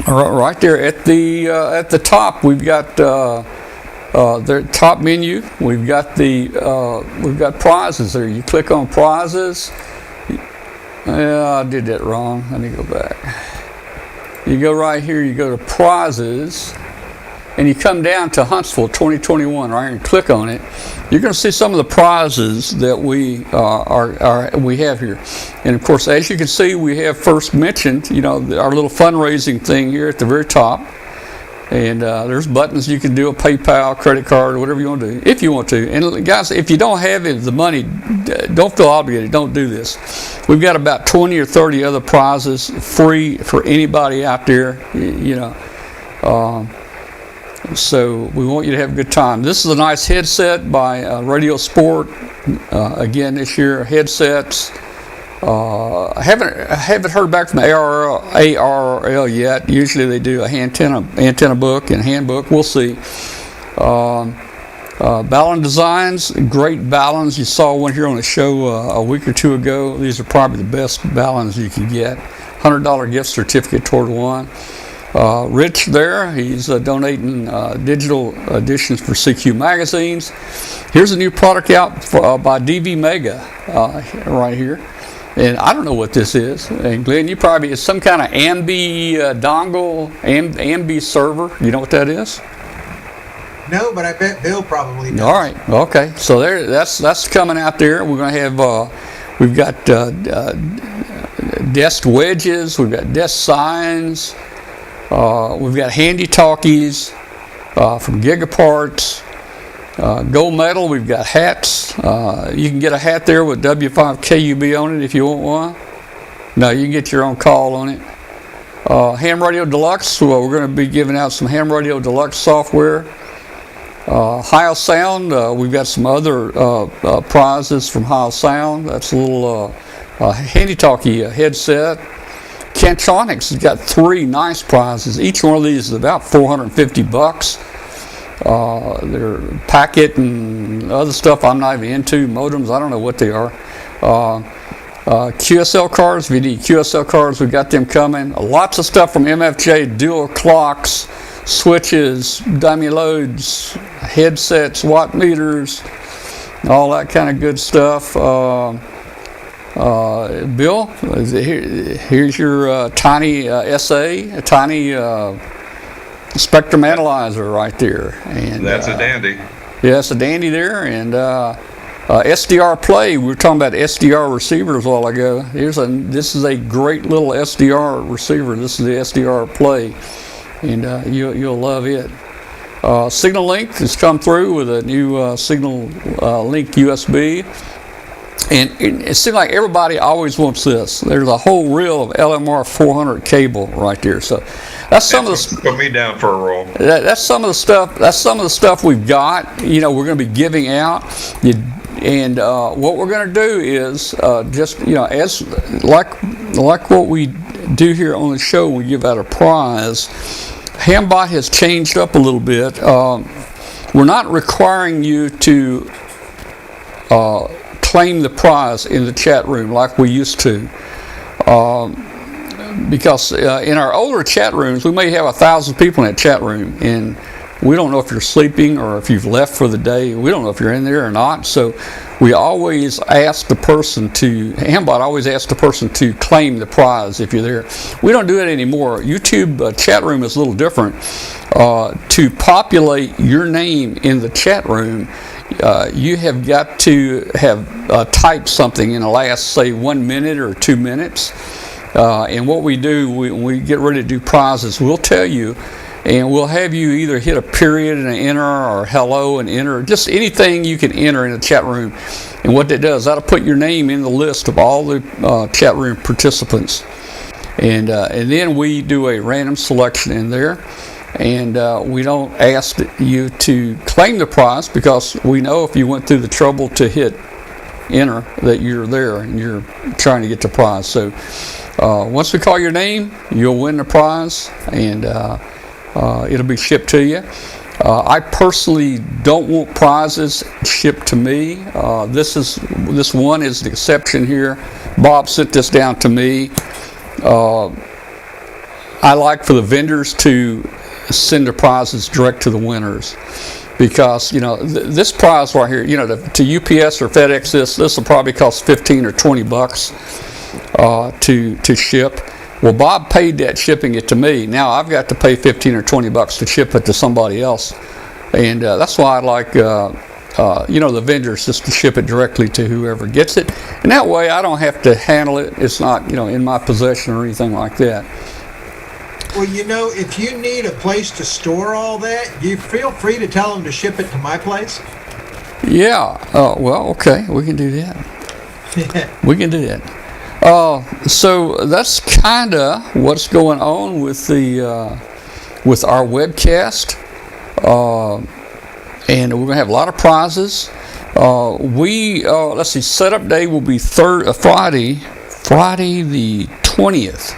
right there at the top, we've got the top menu. We've got prizes there. You click on prizes, Yeah, I did that wrong. Let me go back. You go right here, you go to prizes, and you come down to Huntsville 2021 right here and click on it. You're going to see some of the prizes that we we have here. And of course, as you can see, we have first mentioned, our little fundraising thing here at the very top. And there's buttons you can do, a PayPal, credit card, whatever you want to do, if you want to. And guys, if you don't have the money, don't feel obligated. Don't do this. We've got about 20 or 30 other prizes free for anybody out there, so we want you to have a good time. This is a nice headset by Radio Sport. Again, this year, headsets. I haven't heard back from ARRL yet. Usually they do a antenna book and handbook. We'll see. Ballon Designs, great ballons. You saw one here on the show a week or two ago. These are probably the best ballons you can get. $100 gift certificate toward one. Rich there, he's donating digital editions for CQ magazines. Here's a new product out by DV Mega right here. And I don't know what this is. And Glenn, it's some kind of Ambi dongle, Ambi server. You know what that is? No, but I bet Bill probably does. All right. Okay. So that's coming out there. We're going to have, we've got desk wedges. We've got desk signs. We've got handy talkies from Gigaparts. Gold medal, we've got hats. You can get a hat there with W5KUB on it if you want one. No, you can get your own call on it. Ham Radio Deluxe, we're going to be giving out some Ham Radio Deluxe software. Heil Sound, we've got some other prizes from Heil Sound. That's a little handy talkie headset. Cantronics has got 3 nice prizes. Each one of these is about $450. They're packet and other stuff I'm not even into, modems, I don't know what they are. QSL cards, if you need QSL cards, we've got them coming. Lots of stuff from MFJ, dual clocks, switches, dummy loads, headsets, watt meters, all that kind of good stuff. Bill, here's your tiny SA, a tiny spectrum analyzer right there. And that's a dandy. Yeah, it's a dandy there. And SDR Play, we were talking about SDR receivers a while ago. This is a great little SDR receiver. This is the SDR Play, and you'll love it. Signal Link has come through with a new Signal Link USB. And it seems like everybody always wants this. There's a whole reel of LMR 400 cable right there. So that's some of the. Put me down for a roll. That's some of the stuff. That's some of the stuff we've got. We're going to be giving out. And what we're going to do is just as like what we do here on the show, we give out a prize. Hambot has changed up a little bit. We're not requiring you to claim the prize in the chat room like we used to, because in our older chat rooms we may have 1,000 people in that chat room, and we don't know if you're sleeping or if you've left for the day. We don't know if you're in there or not. So we always ask the person Hambot always asks the person to claim the prize if you're there. We don't do it anymore. YouTube chat room is a little different. To populate your name in the chat room, you have got to have typed something in the last, say, 1 minute or 2 minutes. And what we do, when we get ready to do prizes, we'll tell you, and we'll have you either hit a period and an enter, or hello and enter, just anything you can enter in the chat room. And what that does, that'll put your name in the list of all the chat room participants. And then we do a random selection in there. And we don't ask you to claim the prize, because we know if you went through the trouble to hit enter that you're there and you're trying to get the prize. So once we call your name, you'll win the prize, and it'll be shipped to you. I personally don't want prizes shipped to me. This one is the exception here. Bob sent this down to me. I like for the vendors to send the prizes direct to the winners, because this prize right here, to UPS or FedEx, this will probably cost $15 or $20. to ship. Well, Bob paid that shipping it to me. Now I've got to pay $15 or $20 to ship it to somebody else, and that's why I like the vendors just to ship it directly to whoever gets it, and that way I don't have to handle it. It's not in my possession or anything like that. Well, if you need a place to store all that, you feel free to tell them to ship it to my place. Yeah. Well, okay, we can do that. We can do that. So that's kind of what's going on with our webcast, and we're gonna have a lot of prizes. Let's see, setup day will be Friday the 20th.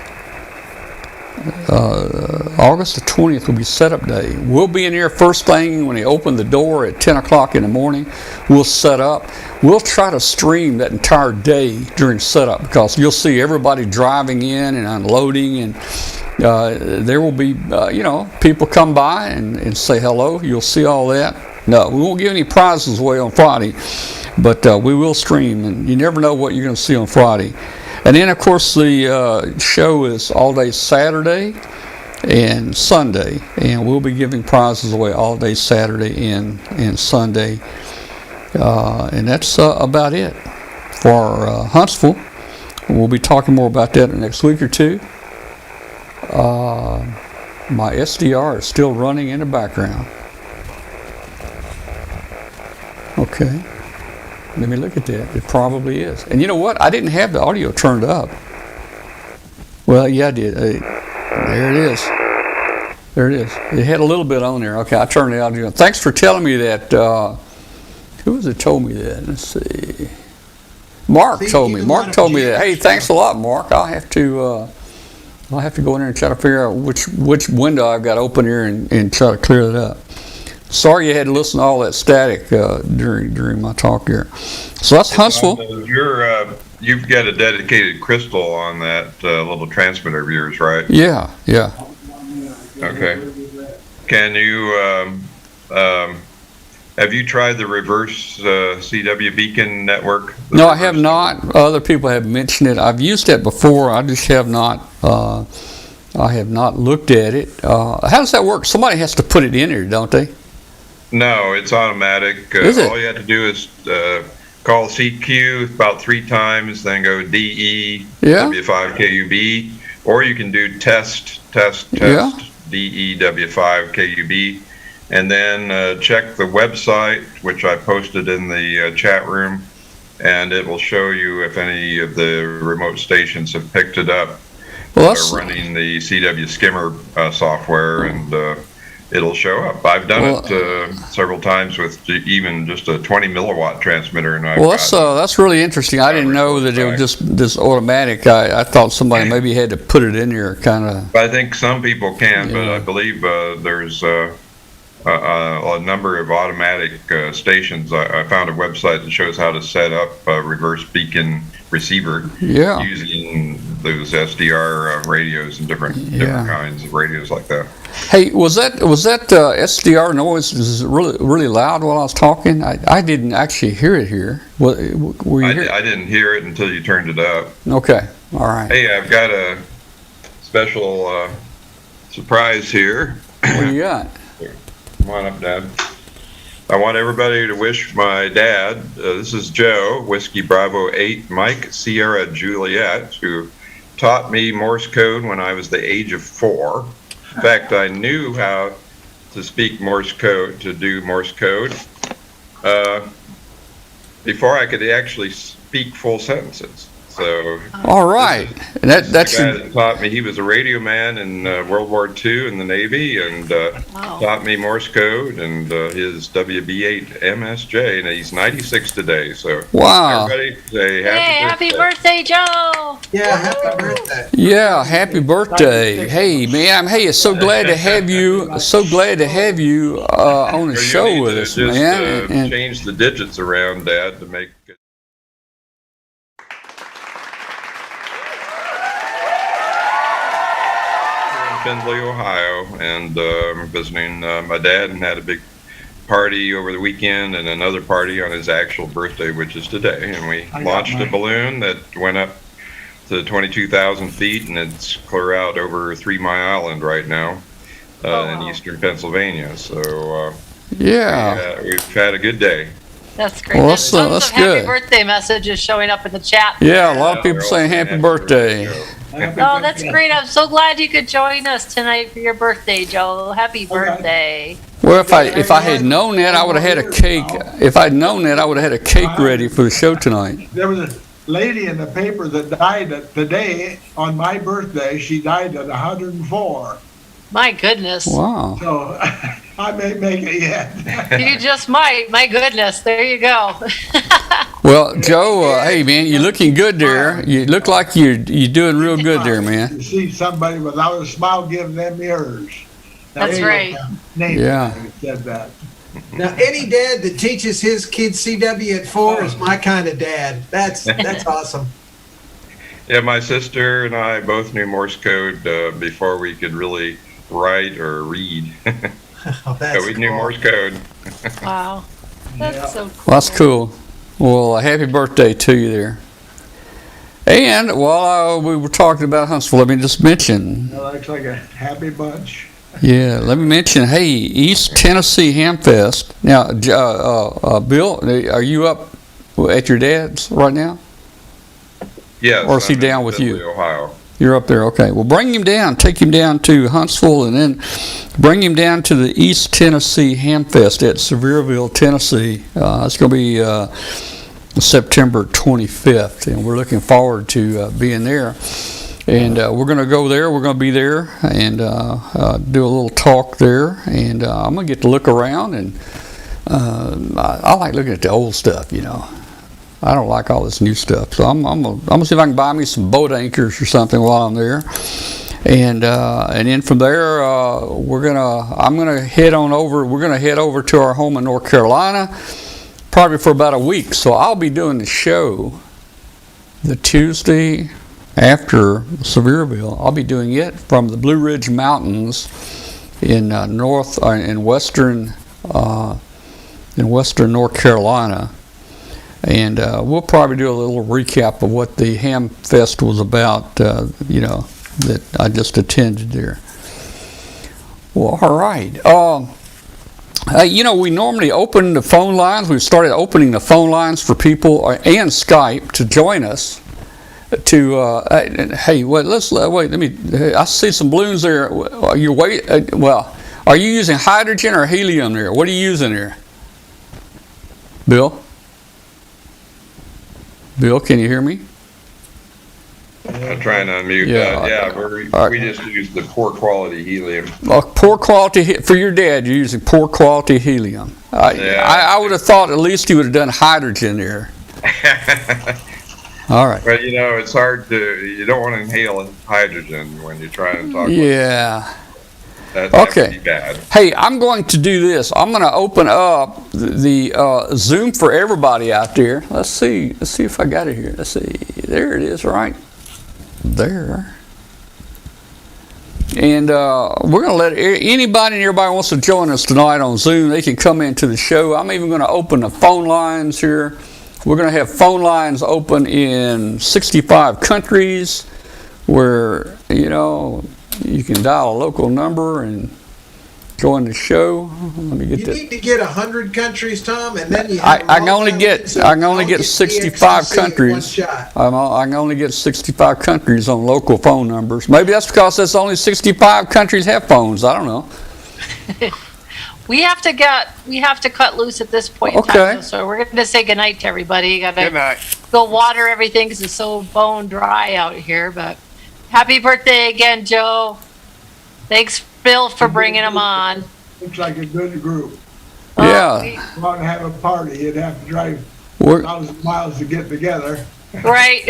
August the 20th will be setup day. We'll be in here first thing when they open the door at 10 o'clock in the morning. We'll set up. We'll try to stream that entire day during setup, because you'll see everybody driving in and unloading, and there will be people come by and say hello. You'll see all that. No, we won't give any prizes away on Friday, but we will stream, and you never know what you're going to see on Friday. And then, of course, the show is all day Saturday and Sunday, and we'll be giving prizes away all day Saturday and Sunday. And that's about it for Huntsville. We'll be talking more about that in the next week or two. My SDR is still running in the background. Okay. Let me look at that. It probably is. And you know what? I didn't have the audio turned up. Well, yeah, I did. There it is. There it is. It had a little bit on there. Okay, I turned the audio on. Thanks for telling me that. Who was it told me that? Let's see. Mark told me. Mark told me that. Hey, thanks a lot, Mark. I'll have to go in there and try to figure out which window I've got open here and try to clear it up. Sorry you had to listen to all that static during my talk here. So that's Huntsville. You've got a dedicated crystal on that little transmitter of yours, right? Yeah. Okay. Can you have you tried the reverse CW beacon network? No, I have not. Other people have mentioned it. I've used that before. I just have not. I have not looked at it. How does that work? Somebody has to put it in here, don't they? No, it's automatic. Is it? All you have to do is call CQ about 3 times, then go DE W5KUB, or you can do test DE W5KUB, and then check the website, which I posted in the chat room, and it will show you if any of the remote stations have picked it up. Well, they're running the CW skimmer software, and it'll show up. I've done it several times with even just a 20 milliwatt transmitter. And that's really interesting. I didn't know that it was just this automatic. I thought somebody maybe had to put it in there, kind of. I think some people can, but I believe there's a number of automatic stations. I found a website that shows how to set up a reverse beacon receiver using those SDR radios and different kinds of radios like that. Hey, was that SDR noise really loud while I was talking? I didn't actually hear it here. Were you I didn't hear it until you turned it up. Okay, all right. Hey, I've got a special surprise here. What do you got? Come on up, Dad. I want everybody to wish my dad, this is Joe, Whiskey Bravo 8, Mike Sierra Juliet, who taught me Morse code when I was the age of 4. In fact, I knew how to speak Morse code, to do Morse code, before I could actually speak full sentences. So, all right, and that's the guy that taught me. He was a radio man in World War II in the Navy, and taught me Morse code and his WB8 MSJ, and he's 96 today. So, wow! Everybody say happy birthday, Joe! Yeah, happy birthday! Yeah, happy birthday! Hey, man, it's so glad to have you. So glad to have you on the show with us, man. And change the digits around, Dad, to make it. Findlay, Ohio, and visiting my dad, and had a big party over the weekend and another party on his actual birthday, which is today. And we launched a balloon that went up to 22,000 feet, and it's clear out over 3 Mile Island right now in eastern Pennsylvania. So we've had a good day. That's great. Well, There's tons that's of happy good. birthday messages showing up in the chat. Yeah, a lot of people they're all saying saying happy birthday. Oh, that's great. I'm so glad you could join us tonight for your birthday, Joe. Happy birthday. Well, if I had known that, I would have had a cake. If I'd known that, I would have had a cake ready for the show tonight. There was a lady in the paper that died today on my birthday. She died at 104. My goodness. Wow. So I may make it yet. You just might. My goodness. There you go. Well, Joe, hey man, you're looking good there. You look like you're doing real good there, man. To see somebody without a smile give them ears. Now, That's right. Yeah. Said that. Now, any dad that teaches his kids CW at 4 is my kind of dad. That's awesome. Yeah, my sister and I both knew Morse code before we could really write or read. Oh, that's So we knew cool. Morse code. Wow. That's so cool. Well, that's cool. Well, happy birthday to you there. And while we were talking about Huntsville, let me just mention. That looks like a happy bunch. Yeah, let me mention. Hey, East Tennessee Hamfest. Now, Bill, are you up at your dad's right now? Yes. Or is he I'm in down with you? Italy, Ohio. You're up there, okay. Well, bring him down. Take him down to Huntsville, and then bring him down to the East Tennessee Hamfest at Sevierville, Tennessee. It's going to be September 25th, and we're looking forward to being there. And we're going to go there. We're going to be there and do a little talk there. And I'm going to get to look around, and I like looking at the old stuff, you know. I don't like all this new stuff, so I'm gonna see if I can buy me some boat anchors or something while I'm there, and then from there we're gonna head over to our home in North Carolina, probably for about a week. So I'll be doing the show the Tuesday after Sevierville. I'll be doing it from the Blue Ridge Mountains in western North Carolina. And we'll probably do a little recap of what the Ham Fest was about, that I just attended there. Well, all right. We normally open the phone lines. We've started opening the phone lines for people and Skype to join us. Let me. I see some balloons there. Are you using hydrogen or helium there? What are you using there, Bill? Bill, can you hear me? I'm trying to unmute. We just use the poor quality helium. Poor quality for your dad. You're using poor quality helium. I would have thought at least you would have done hydrogen there. All right. But it's hard you don't want to inhale hydrogen when you're trying to talk. Yeah. That's okay. Bad. Hey, I'm going to do this. I'm going to open up the Zoom for everybody out there. Let's see if I got it here. Let's see. There it is, right there. And we're going to let anybody and everybody wants to join us tonight on Zoom. They can come into the show. I'm even going to open the phone lines here. We're going to have phone lines open in 65 countries where, you can dial a local number and join the show. Let me get You that. need to get 100 countries, Tom, and then you. I can only get 65 countries. I can only get 65 countries on local phone numbers. Maybe that's because that's only 65 countries have phones. I don't know. We have to cut loose at this point in time, so we're going to say goodnight to everybody. Good night. Go water everything because it's so bone dry out here, but happy birthday again, Joe. Thanks, Bill, for bringing him on. Looks like a good group. Yeah. If you want to have a party, you'd have to drive 1,000 miles to get together. Right.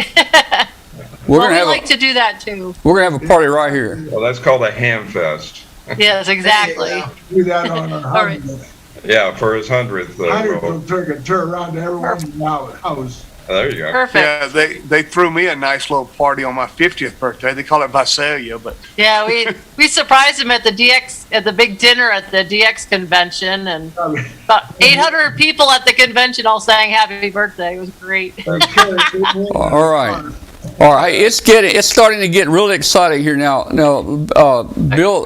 we like to do that too. We're going to have a party right here. Well, that's called a ham fest. Yes, exactly. Do that on our All right. 100th. Yeah, for his 100th. 100th will take a tour around to everyone's house. There you go. Perfect. Yeah, they threw me a nice little party on my 50th birthday. They call it Visalia, but Yeah, we surprised him at the big dinner at the DX convention, and about 800 people at the convention all sang happy birthday. It was great. All right. All right, it's starting to get really exciting here now. Now, Bill,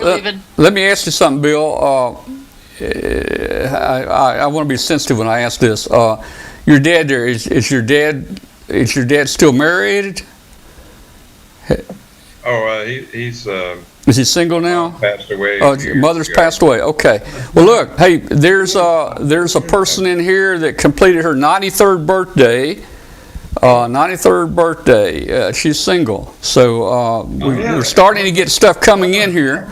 let me ask you something, Bill. I want to be sensitive when I ask this. Your dad there is your dad still married? Oh, he's is he single now? Passed away. Oh, mother's passed away. Okay. Well, look, hey, there's a person in here that completed her 93rd birthday. 93rd birthday. She's single, so we're starting to get stuff coming in here.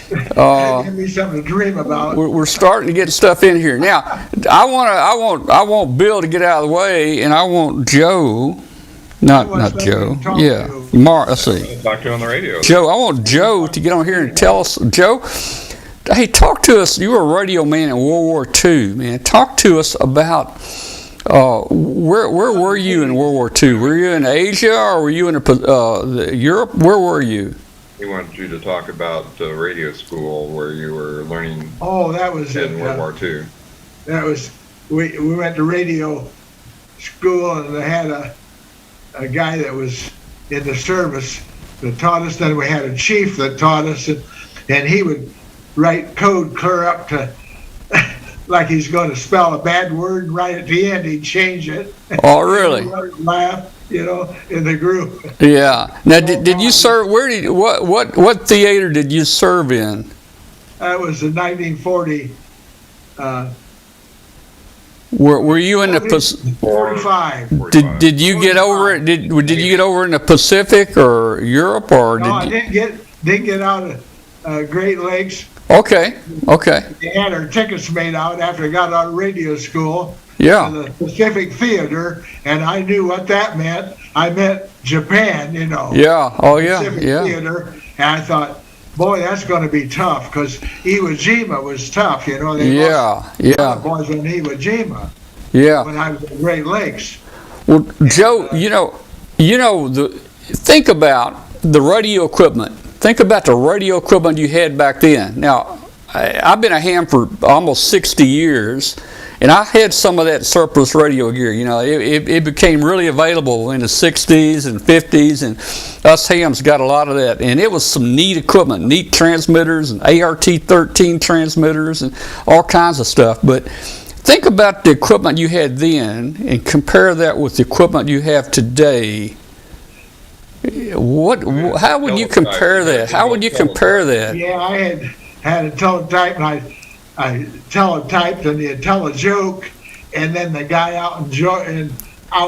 Give me something to dream about. We're starting to get stuff in here now. I want Bill to get out of the way, and I want Joe, not Joe. Yeah, let's see. Talk to you on the radio. Joe, I want Joe to get on here and tell us. Joe, hey, talk to us. You were a radio man in World War II, man. Talk to us about. Where were you in World War II? Were you in Asia or were you in Europe? Where were you? He wanted you to talk about radio school where you were learning. Oh, that was in World War II. That was we went to radio school and they had a guy that was in the service that taught us. Then we had a chief that taught us, and he would write code clear up to. Like he's going to spell a bad word, right at the end, he'd change it. Oh, really? Laugh, in the group. Yeah. Now, did you serve? What theater did you serve in? That was in 1940. Were you in the 45? Did you get over it? Did you get over in the Pacific or Europe or? No, I didn't get out of Great Lakes. Okay. They had our tickets made out after I got out of radio school. Yeah. To the Pacific Theater, and I knew what that meant. I meant Japan, Yeah. Oh, yeah. Pacific Yeah. Theater, and I thought, boy, that's going to be tough because Iwo Jima was tough. They lost boys in Iwo Jima. Yeah. When I was in Great Lakes. Well, Joe, think about the radio equipment. Think about the radio equipment you had back then. Now, I've been a ham for almost 60 years, and I had some of that surplus radio gear. It became really available in the 60s and 50s, and us hams got a lot of that. And it was some neat equipment, neat transmitters and ART-13 transmitters and all kinds of stuff. But think about the equipment you had then and compare that with the equipment you have today. How would you compare that? How would you compare that? Yeah, I had a teletype, and I teletyped, and you'd tell a joke, and then the guy out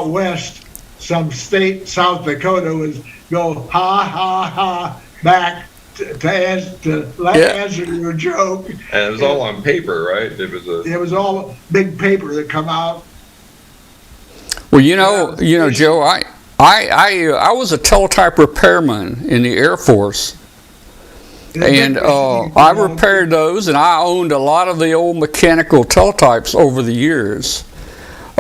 west, some state, South Dakota, would go ha ha ha back to answer your joke. And it was all on paper, right? It was all big paper that come out. Well, Joe, I was a teletype repairman in the Air Force, and I repaired those, and I owned a lot of the old mechanical teletypes over the years.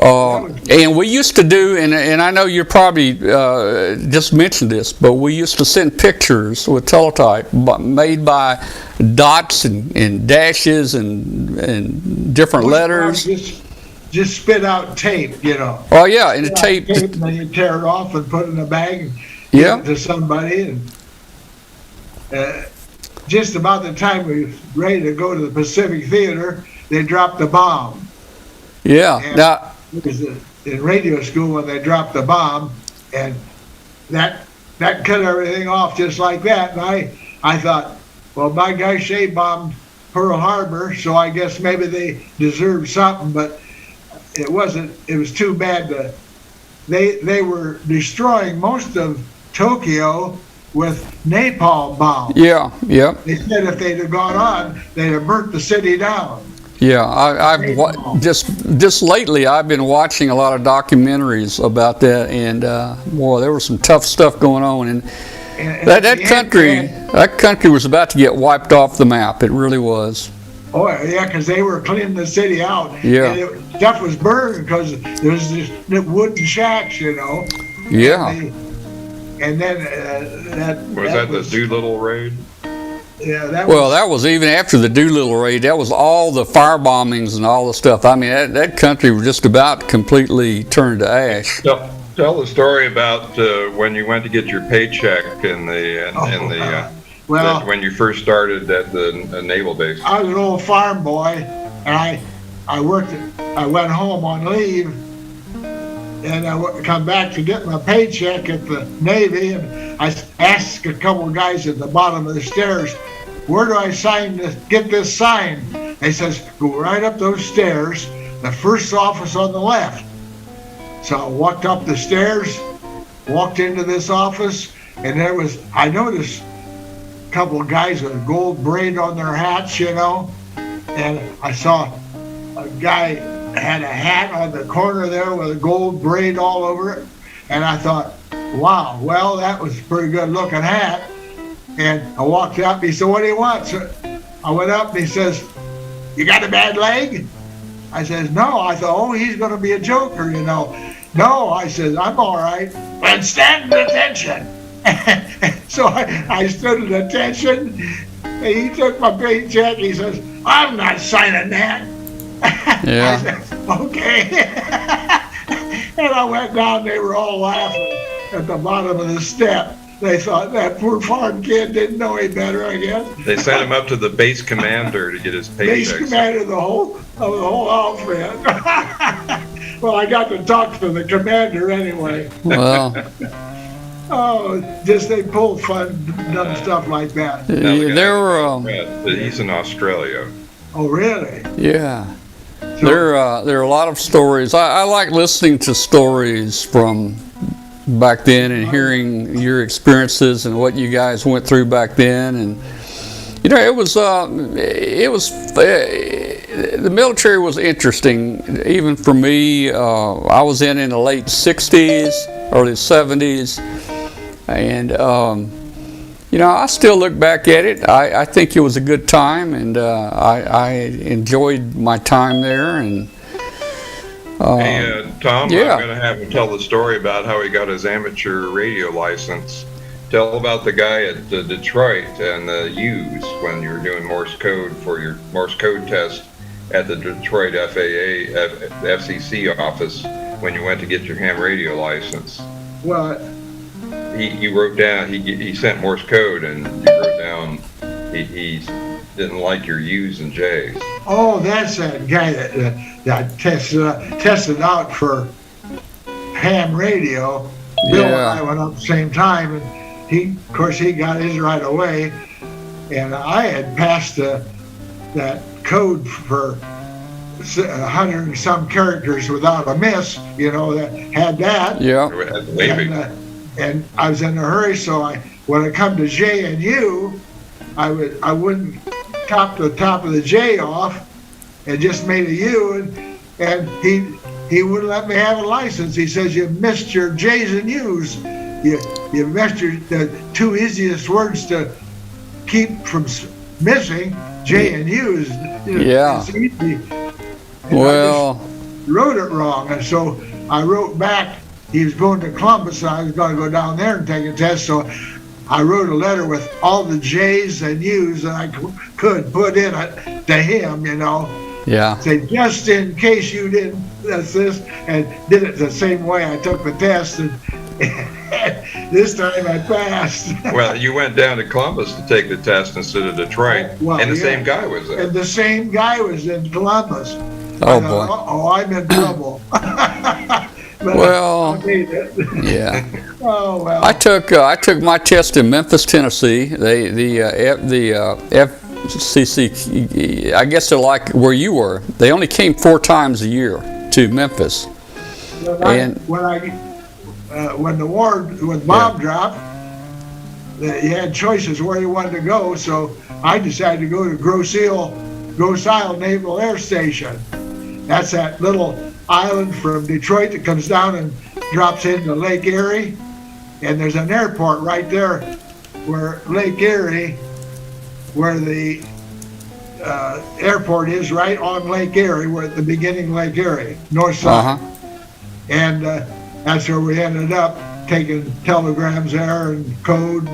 And we used to do, and I know you probably just mentioned this, but we used to send pictures with teletype made by dots and dashes and different letters. Just spit out tape, Oh yeah, and the tape. And then you tear it off and put it in a bag and give it to somebody. And just about the time we were ready to go to the Pacific Theater, they dropped the bomb. Yeah. And now it was in radio school when they dropped the bomb, and that cut everything off just like that. And I thought, well, by gosh, they bombed Pearl Harbor, so I guess maybe they deserved something, but it wasn't. It was too bad. They were destroying most of Tokyo with napalm bombs. Yeah. They said if they'd have gone on, they'd have burnt the city down. Yeah, I've just lately I've been watching a lot of documentaries about that, and boy, there was some tough stuff going on, and that country was about to get wiped off the map. It really was. Oh yeah, because they were cleaning the city out. Yeah, and stuff was burned because there was this wooden shacks, Yeah. And then that the Doolittle raid? Yeah, that was even after the Doolittle raid. That was all the fire bombings and all the stuff. I mean, that country was just about completely turned to ash. Tell the story about when you went to get your paycheck when you first started at the naval base. I was an old farm boy, and I went home on leave, and I come back to get my paycheck at the Navy, and I asked a couple of guys at the bottom of the stairs, where do I get this signed? They says, go right up those stairs, the first office on the left. So I walked up the stairs, walked into this office, and I noticed a couple of guys with gold braid on their hats, and I saw a guy had a hat on the corner there with a gold braid all over it, and I thought, wow, well, that was a pretty good looking hat. And I walked up, he said, what do you want? So I went up and he says, you got a bad leg? I says, no. I thought, oh, he's going to be a joker, No, I said, I'm all right. And stand at attention. So I stood at attention, and he took my paycheck. He says, I'm not signing that. Yeah. I said, okay. And I went down, they were all laughing at the bottom of the step. They thought that poor farm kid didn't know any better, I guess. They sent him up to the base commander to get his paycheck. Base commander of the whole outfit. Well, I got to talk to the commander anyway. Well, they pulled dumb stuff like that. there were. He's in Australia. Oh, really? Yeah. There are a lot of stories. I like listening to stories from back then and hearing your experiences and what you guys went through back then. And it was the military was interesting even for me. I was in the late 60s, early 70s, and I still look back at it. I think it was a good time, and I enjoyed my time there. And hey, Tom, yeah. I'm going to have him tell the story about how he got his amateur radio license. Tell about the guy at Detroit and the U's when you were doing Morse code for your Morse code test at the Detroit FCC office when you went to get your ham radio license. What? He wrote down, he sent Morse code, and you wrote down he didn't like your U's and J's. Oh, that's that guy that tested out for ham radio. Bill and I went up at the same time, and he got his right away, and I had passed that code for 100 and some characters without a miss, that had that. Yeah. And I was in a hurry, so when I come to J and U, I wouldn't top the top of the J off, and just made a U, and he wouldn't let me have a license. He says, you missed your J's and U's. You missed the two easiest words to keep from missing, J and U's. Yeah. It's easy. Well, I just wrote it wrong, and so I wrote back. He was going to Columbus, and I was going to go down there and take a test, so I wrote a letter with all the J's and U's that I could put in it to him, Yeah. Say, just in case you didn't, that's this, and did it the same way I took the test, and this time I passed. Well, you went down to Columbus to take the test instead of Detroit, and the same guy was there. And the same guy was in Columbus. Oh, boy. Oh, I'm in trouble. Well, yeah. Oh, well. I took my test in Memphis, Tennessee. The FCC, I guess they're like where you were. They only came 4 times a year to Memphis. When the bomb dropped, you had choices where you wanted to go. So I decided to go to Grosse Isle Naval Air Station. That's that little island from Detroit that comes down and drops into Lake Erie, and there's an airport right there where Lake Erie, where the airport is, right on Lake Erie, where at the beginning of Lake Erie, north side. And that's where we ended up taking telegrams there and code,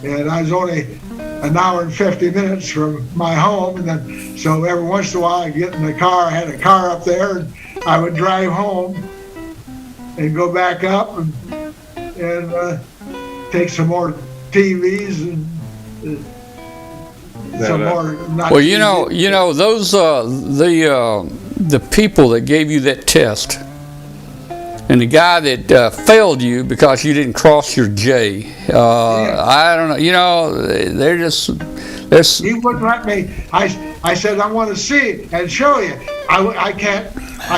and I was only an hour and 50 minutes from my home, and then so every once in a while I get in the car. I had a car up there, and I would drive home and go back up and take some more TVs and some more. Well, you know those the people that gave you that test, and the guy that failed you because you didn't cross your J. I don't know. You know, they're just. He wouldn't let me. I said I want to see and show you. I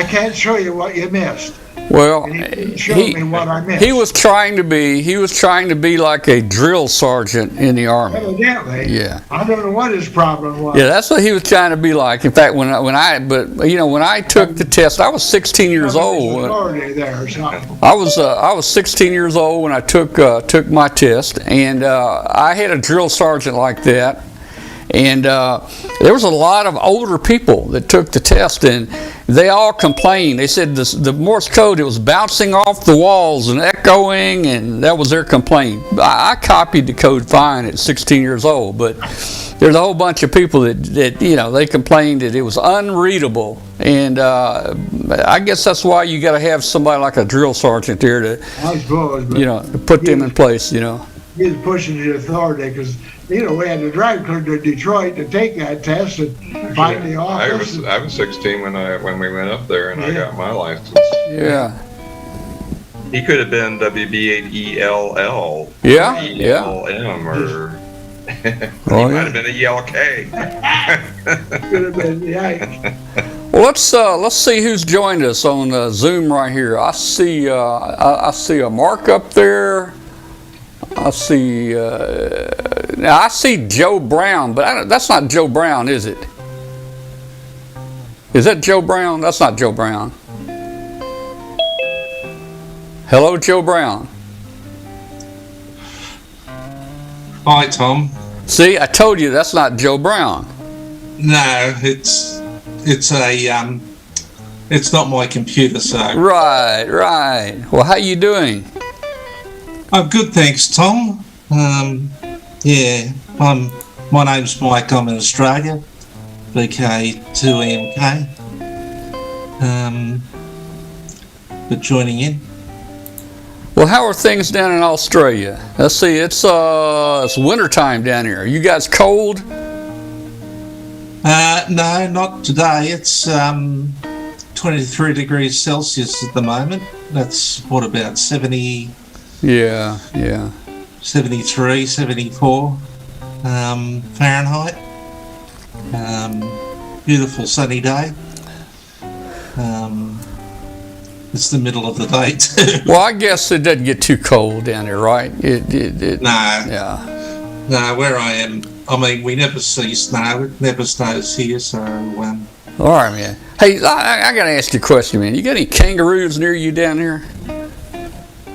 can't show you what you missed. Well, and he didn't show me what I missed. He was trying to be like a drill sergeant in the Army. Evidently. Yeah. I don't know what his problem was. Yeah, that's what he was trying to be like. In fact, when I took the test, I was 16 years old. There or something. I was 16 years old when I took my test, and I had a drill sergeant like that. And there was a lot of older people that took the test, and they all complained. They said the Morse code, it was bouncing off the walls and echoing, and that was their complaint. I copied the code fine at 16 years old, but there's a whole bunch of people that they complained that it was unreadable. And I guess that's why you got to have somebody like a drill sergeant there to, I suppose, to put them in place. He was pushing the authority because. We had to drive clear to Detroit to take that test and find the office. I was 16 when we went up there and I got my license. Yeah. He could have been WB8ELL. Yeah. ELM or he might have been a ELK. Could have been, yeah. Well, let's see who's joined us on Zoom right here. I see a Mark up there. I see. Now I see Joe Brown, but that's not Joe Brown, is it? Is that Joe Brown? That's not Joe Brown. Hello, Joe Brown. Hi, Tom. See, I told you that's not Joe Brown. No, it's not my computer, so. Right. Well, how you doing? I'm good, thanks, Tom. Yeah, my name's Mike. I'm in Australia, BK2MK. But joining in. Well, how are things down in Australia? Let's see. It's wintertime down here. Are you guys cold? No, not today. It's 23 degrees Celsius at the moment. That's about 70. Yeah. 73, 74 Fahrenheit. Beautiful sunny day. It's the middle of the day too. Well, I guess it doesn't get too cold down there, right? No. Yeah. No, where I am, I mean, we never see snow. It never snows here, so. All right, man. Hey, I got to ask you a question, man. You got any kangaroos near you down here?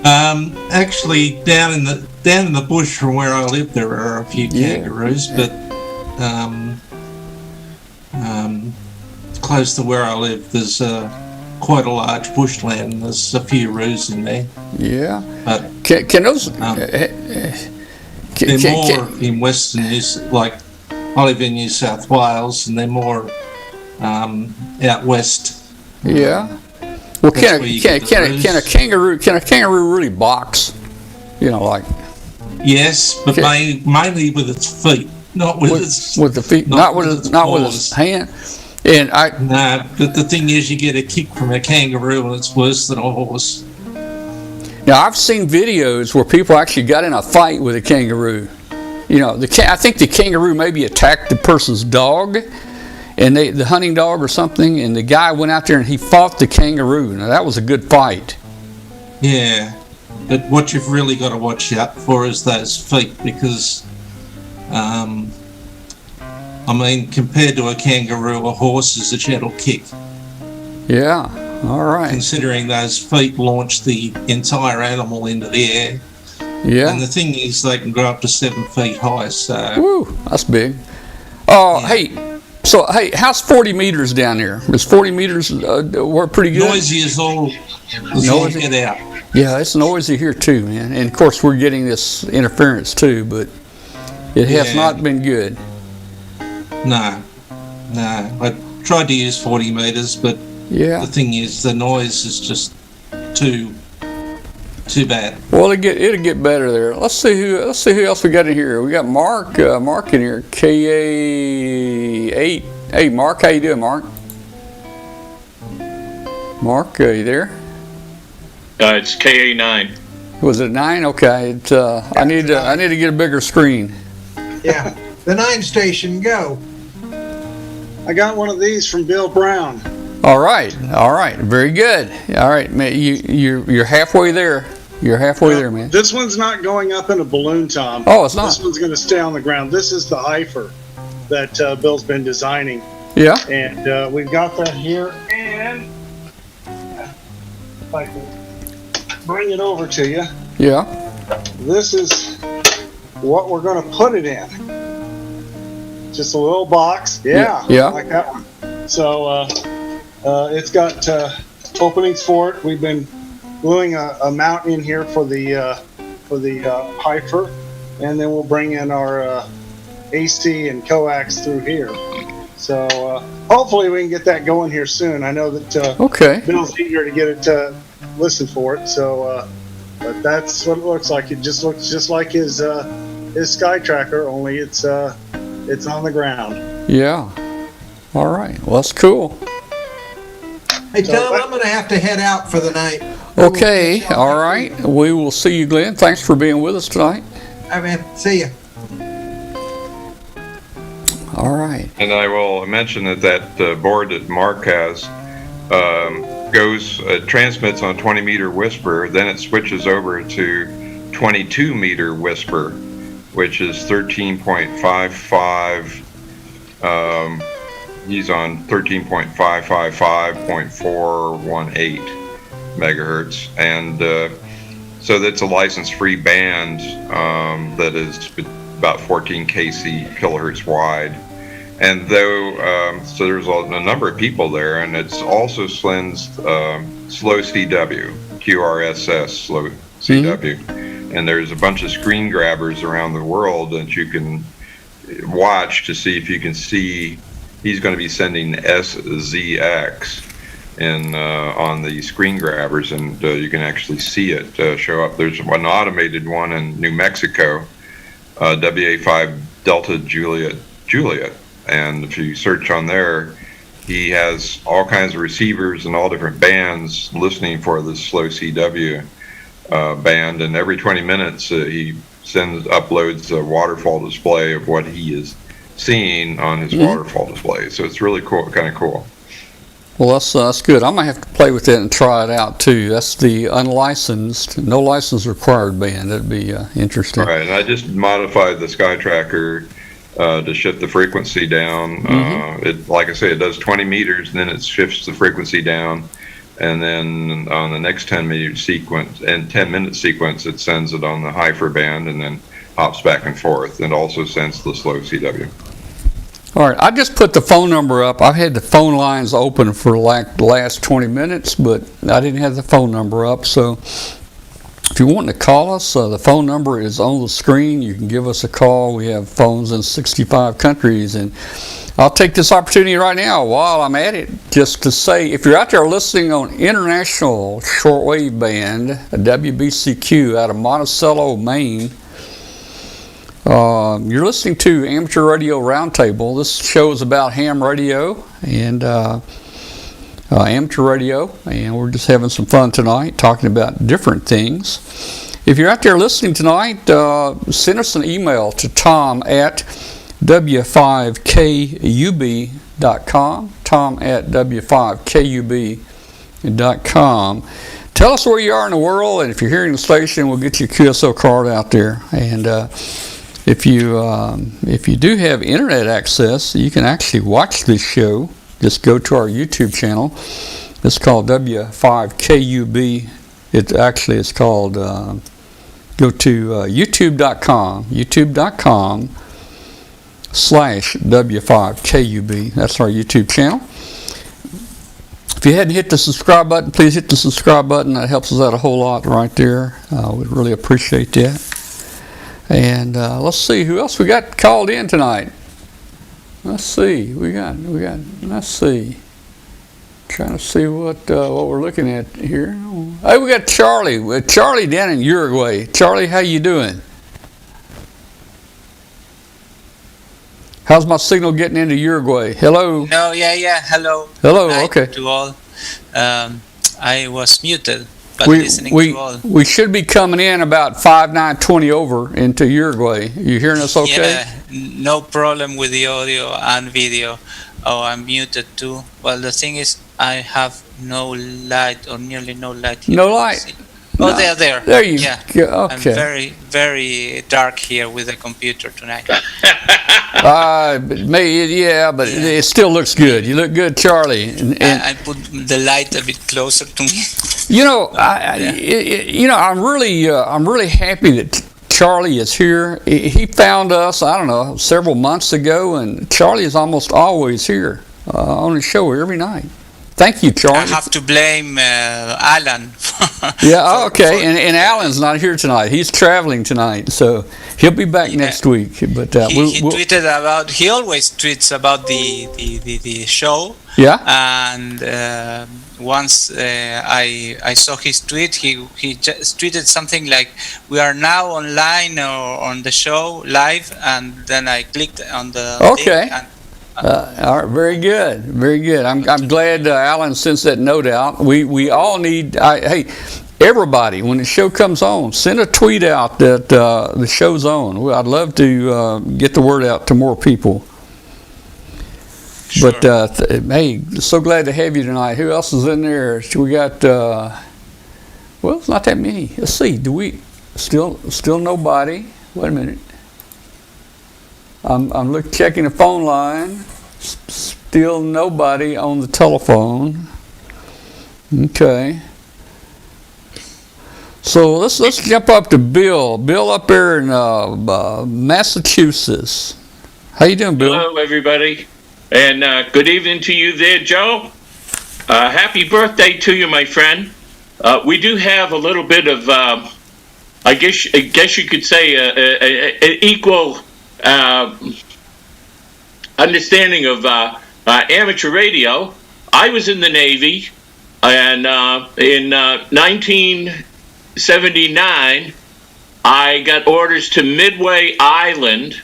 Actually, down in the bush from where I live, there are a few kangaroos, but close to where I live, there's quite a large bushland. There's a few roos in there. Yeah. But can those? They're more in Western like I live in New South Wales, and they're more out west. Yeah. Well, can a kangaroo really box? Like. Yes, but mainly with its feet, not with its with the feet, not with its hand. And but the thing is, you get a kick from a kangaroo, and it's worse than a horse. Now, I've seen videos where people actually got in a fight with a kangaroo. I think the kangaroo maybe attacked the person's dog, and the hunting dog or something, and the guy went out there and he fought the kangaroo. Now, that was a good fight. Yeah, but what you've really got to watch out for is those feet, because, compared to a kangaroo, a horse is a gentle kick. Yeah. All right. Considering those feet launch the entire animal into the air. Yeah. And the thing is, they can go up to 7 feet high. So. Woo, that's big. Hey, how's 40 meters down there? Is 40 meters work pretty good? Noisy as all get out. Yeah, it's noisy here too, man. And of course, we're getting this interference too, but it has not been good. No. I tried to use 40 meters, but. Yeah. The thing is, the noise is just too too bad. Well, it'll get better there. Let's see who else we got in here. We got Mark in here. KA8. Hey, Mark, how you doing, Mark? Mark, are you there? It's KA9. Was it 9? Okay. I need to get a bigger screen. Yeah, the 9 station. Go. I got one of these from Bill Brown. All right, very good. All right, man, you're halfway there. You're halfway there, man. This one's not going up in a balloon, Tom. Oh, it's not. This one's going to stay on the ground. This is the hyper that Bill's been designing. Yeah. And we've got that here. And if I can bring it over to you. Yeah. This is what we're going to put it in. Just a little box. Yeah. Like that one. So it's got openings for it. We've been gluing a mount in here for the hyper, and then we'll bring in our AC and coax through here. So hopefully we can get that going here soon. I know that Bill's eager to get it listen for it. So but that's what it looks like. It just looks just like his Sky Tracker, only it's on the ground. Yeah. All right. Well, that's cool. Hey, Tom, I'm going to have to head out for the night. Okay. All right. We will see you, Glenn. Thanks for being with us tonight. All right, man. See ya. All right. And I will mention that board that Mark has transmits on 20-meter whisper, then it switches over to 22-meter whisper, which is 13.55. He's on 13.555.418 megahertz, and so that's a license-free band that is about 14 kilohertz wide. And though so there's a number of people there, and it's also Slin's slow CW, QRSS slow CW, and there's a bunch of screen grabbers around the world that you can watch to see if you can see. He's going to be sending SZX on the screen grabbers, and you can actually see it show up. There's an automated one in New Mexico, WA5 Delta Juliet, and if you search on there, he has all kinds of receivers and all different bands listening for this slow CW band, and every 20 minutes he uploads a waterfall display of what he is seeing on his waterfall display. So it's really cool, kind of cool. Well, that's good. I might have to play with that and try it out too. That's the unlicensed, no license required band. That'd be interesting. Right, and I just modified the Sky Tracker to shift the frequency down. It, like I say, it does 20 meters, and then it shifts the frequency down, and then on the next 10-minute sequence, it sends it on the hyper band, and then hops back and forth, and also sends the slow CW. All right, I just put the phone number up. I've had the phone lines open for like the last 20 minutes, but I didn't have the phone number up. So if you want to call us, the phone number is on the screen. You can give us a call. We have phones in 65 countries, and I'll take this opportunity right now while I'm at it just to say, if you're out there listening on International Shortwave Band, WBCQ out of Monticello, Maine, you're listening to Amateur Radio Roundtable. This show is about ham radio and amateur radio, and we're just having some fun tonight talking about different things. If you're out there listening tonight, send us an email to tom@w5kub.com, tom@w5kub.com. Tell us where you are in the world, and if you're hearing the station, we'll get you a QSO card out there. And if you do have internet access, you can actually watch this show. Just go to our YouTube channel. It's called W5KUB. It's called, go to youtube.com/W5KUB. That's our YouTube channel. If you hadn't hit the subscribe button, please hit the subscribe button. That helps us out a whole lot right there. We'd really appreciate that. And let's see who else we got called in tonight. Let's see. Let's see. Trying to see what we're looking at here. Hey, we got Charlie. Charlie down in Uruguay. Charlie, how you doing? How's my signal getting into Uruguay? Hello. No, yeah. Hello. Hello. Hi Okay. to all. I was muted, but listening to all. We should be coming in about 5/9/20 over into Uruguay. You hearing us okay? Yeah, no problem with the audio and video. Oh, I'm muted too. Well, the thing is, I have no light or nearly no light here. No light. Oh, they're there. There you go. Okay. I'm very, very dark here with the computer tonight. But it still looks good. You look good, Charlie. And I put the light a bit closer to me. I'm really happy that Charlie is here. He found us, I don't know, several months ago, and Charlie is almost always here on the show every night. Thank you, Charlie. I have to blame Alan. Okay. And Alan's not here tonight. He's traveling tonight, so he'll be back next week. But he tweeted about. He always tweets about the show. Yeah. And once I saw his tweet, he just tweeted something like, "We are now online or on the show live," and then I clicked on the link and all right, very good, very good. I'm glad Alan sends that note out. We all need. Hey, everybody, when the show comes on, send a tweet out that the show's on. I'd love to get the word out to more people. Sure. But hey, so glad to have you tonight. Who else is in there? We got. Well, it's not that many. Let's see. Do we still nobody? Wait a minute. I'm checking the phone line. Still nobody on the telephone. Okay. So let's jump up to Bill. Bill up there in Massachusetts. How you doing, Bill? Hello, everybody, and good evening to you there, Joe. Happy birthday to you, my friend. We do have a little bit of, I guess you could say, an equal understanding of amateur radio. I was in the Navy, and in 1979, I got orders to Midway Island,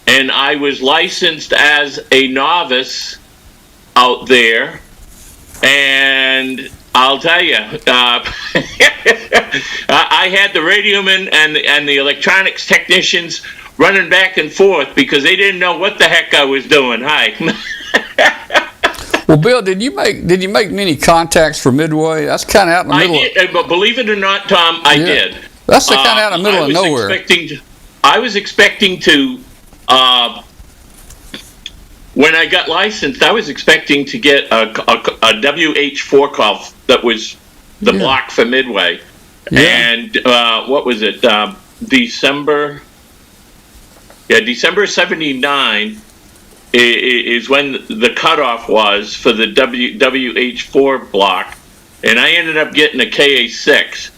and I was licensed as a novice out there. And I'll tell you, I had the radiomen and the electronics technicians running back and forth because they didn't know what the heck I was doing. Hi. Well, Bill, did you make many contacts for Midway? That's kind of out in the middle. I did, but believe it or not, Tom, I did. That's kind of out in the middle of nowhere. I was expecting to. When I got licensed, I was expecting to get a WH4 call that was the block for Midway. Yeah. And what was it? December 79 is when the cutoff was for the WH4 block. And I ended up getting a KA6.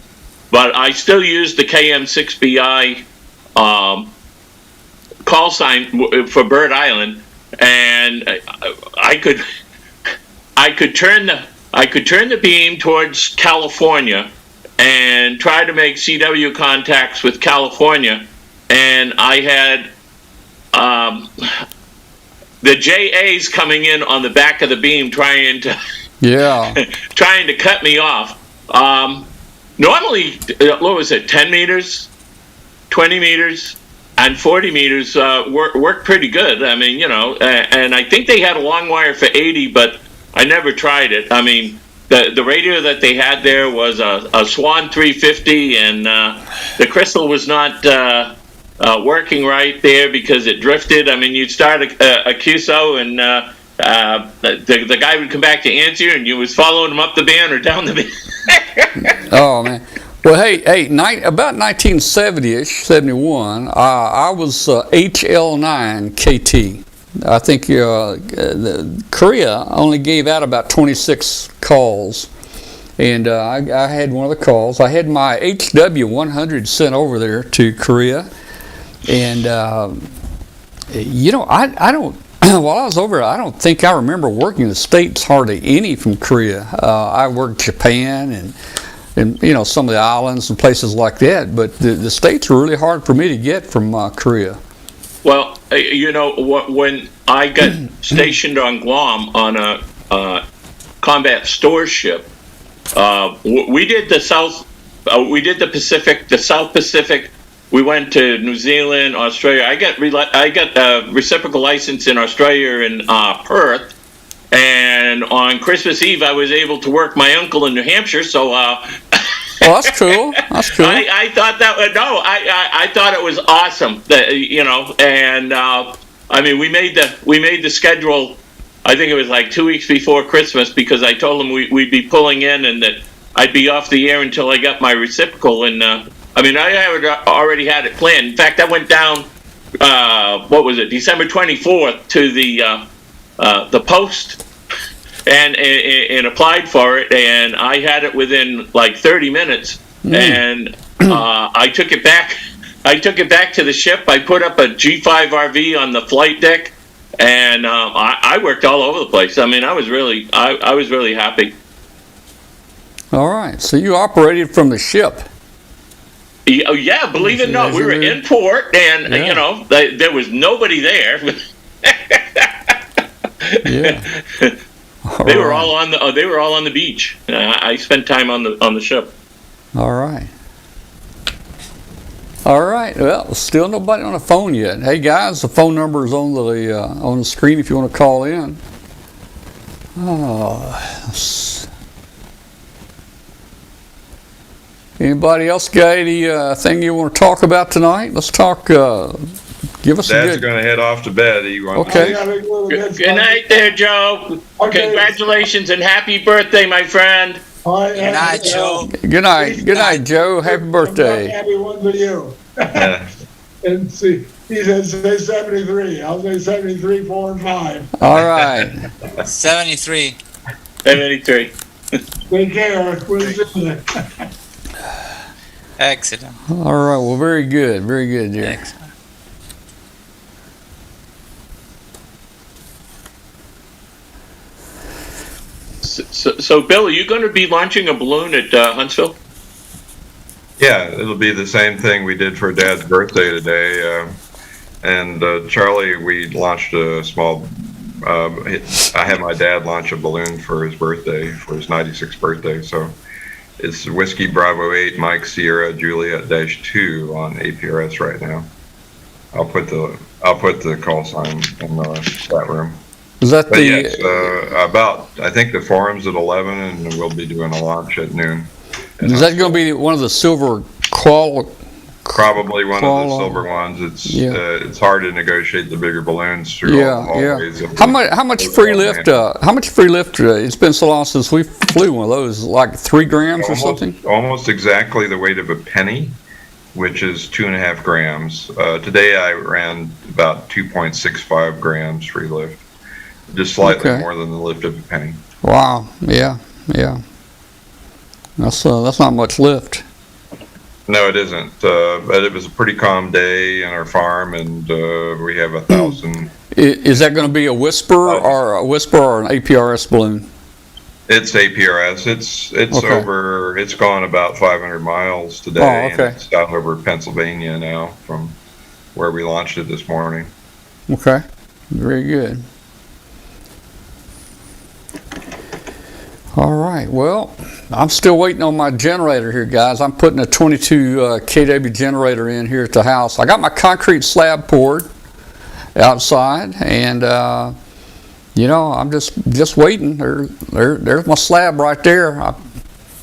But I still used the KM6BI call sign for Bird Island. And I could turn the beam towards California and try to make CW contacts with California, and I had the JAs coming in on the back of the beam trying to cut me off. Normally, what was it? 10 meters, 20 meters. And 40 meters work pretty good. I mean, and I think they had a long wire for 80, but I never tried it. I mean, the radio that they had there was a Swan 350, and the crystal was not working right there because it drifted. I mean, you'd start a QSO, and the guy would come back to answer you, and you was following him up the band or down the band. Oh, man. Well, hey, about 1970-ish, 71, I was HL9 KT. I think Korea only gave out about 26 calls, and I had one of the calls. I had my HW100 sent over there to Korea, and I don't while I was over, I don't think I remember working the States hardly any from Korea. I worked Japan and some of the islands and places like that, but the States were really hard for me to get from Korea. Well, when I got stationed on Guam on a combat store ship, we did the Pacific, the South Pacific. We went to New Zealand, Australia. I got a reciprocal license in Australia in Perth, and on Christmas Eve I was able to work my uncle in New Hampshire. So, well, that's cool. That's cool. I thought that I thought it was awesome. That and I mean we made the schedule. I think it was like 2 weeks before Christmas because I told them we'd be pulling in and that I'd be off the air until I got my reciprocal and. I mean, I already had it planned. In fact, I went down, December 24th to the post and applied for it, and I had it within like 30 minutes. And I took it back. I took it back to the ship. I put up a G5 RV on the flight deck, and I worked all over the place. I mean, I was really happy. All right, so you operated from the ship. Yeah, believe it or not, we were in port, and there was nobody there. Yeah, they were all on the beach. I spent time on the ship. All right. Well, still nobody on the phone yet. Hey guys, the phone number is on the screen if you want to call in. Anybody else got anything you want to talk about tonight? Let's talk. Give us Dad's going to head off to bed. Okay. Good night there, Joe. Okay. Congratulations and happy birthday, my friend. Good night, Joe. Good night, Joe. Happy birthday. Happy one for you. And see, he said say 73. I'll say 73, 4, and 5. All right. 73. 73. Take care. Excellent. All right. Well, very good, dear. Excellent. So, Bill, are you going to be launching a balloon at Huntsville? Yeah, it'll be the same thing we did for Dad's birthday today. And Charlie, we launched a small. I had my dad launch a balloon for his birthday, for his 96th birthday. So. It's Whiskey Bravo 8 Mike Sierra Juliet -2 on APRS right now. I'll put the call sign in the chat room. Is that I think the forum's at 11 and we'll be doing a launch at noon. Is that going to be one of the silver Probably one of the silver ones. It's hard to negotiate the bigger balloons through all the hallways. How much free lift? How much free lift? It's been so long since we flew one of those. Like 3 grams or something. Almost exactly the weight of a penny, which is 2.5 grams. Today I ran about 2.65 grams free lift, just slightly more than the lift of a penny. Wow. Yeah. That's not much lift. No, it isn't. But it was a pretty calm day in our farm, and we have 1,000. Is that going to be a Whisper or an APRS balloon? It's APRS. It's over. It's gone about 500 miles today. Oh, okay. And it's out over Pennsylvania now from where we launched it this morning. Okay, very good. All right. Well, I'm still waiting on my generator here, guys. I'm putting a 22 kW generator in here at the house. I got my concrete slab poured outside, and I'm just waiting. There's my slab right there.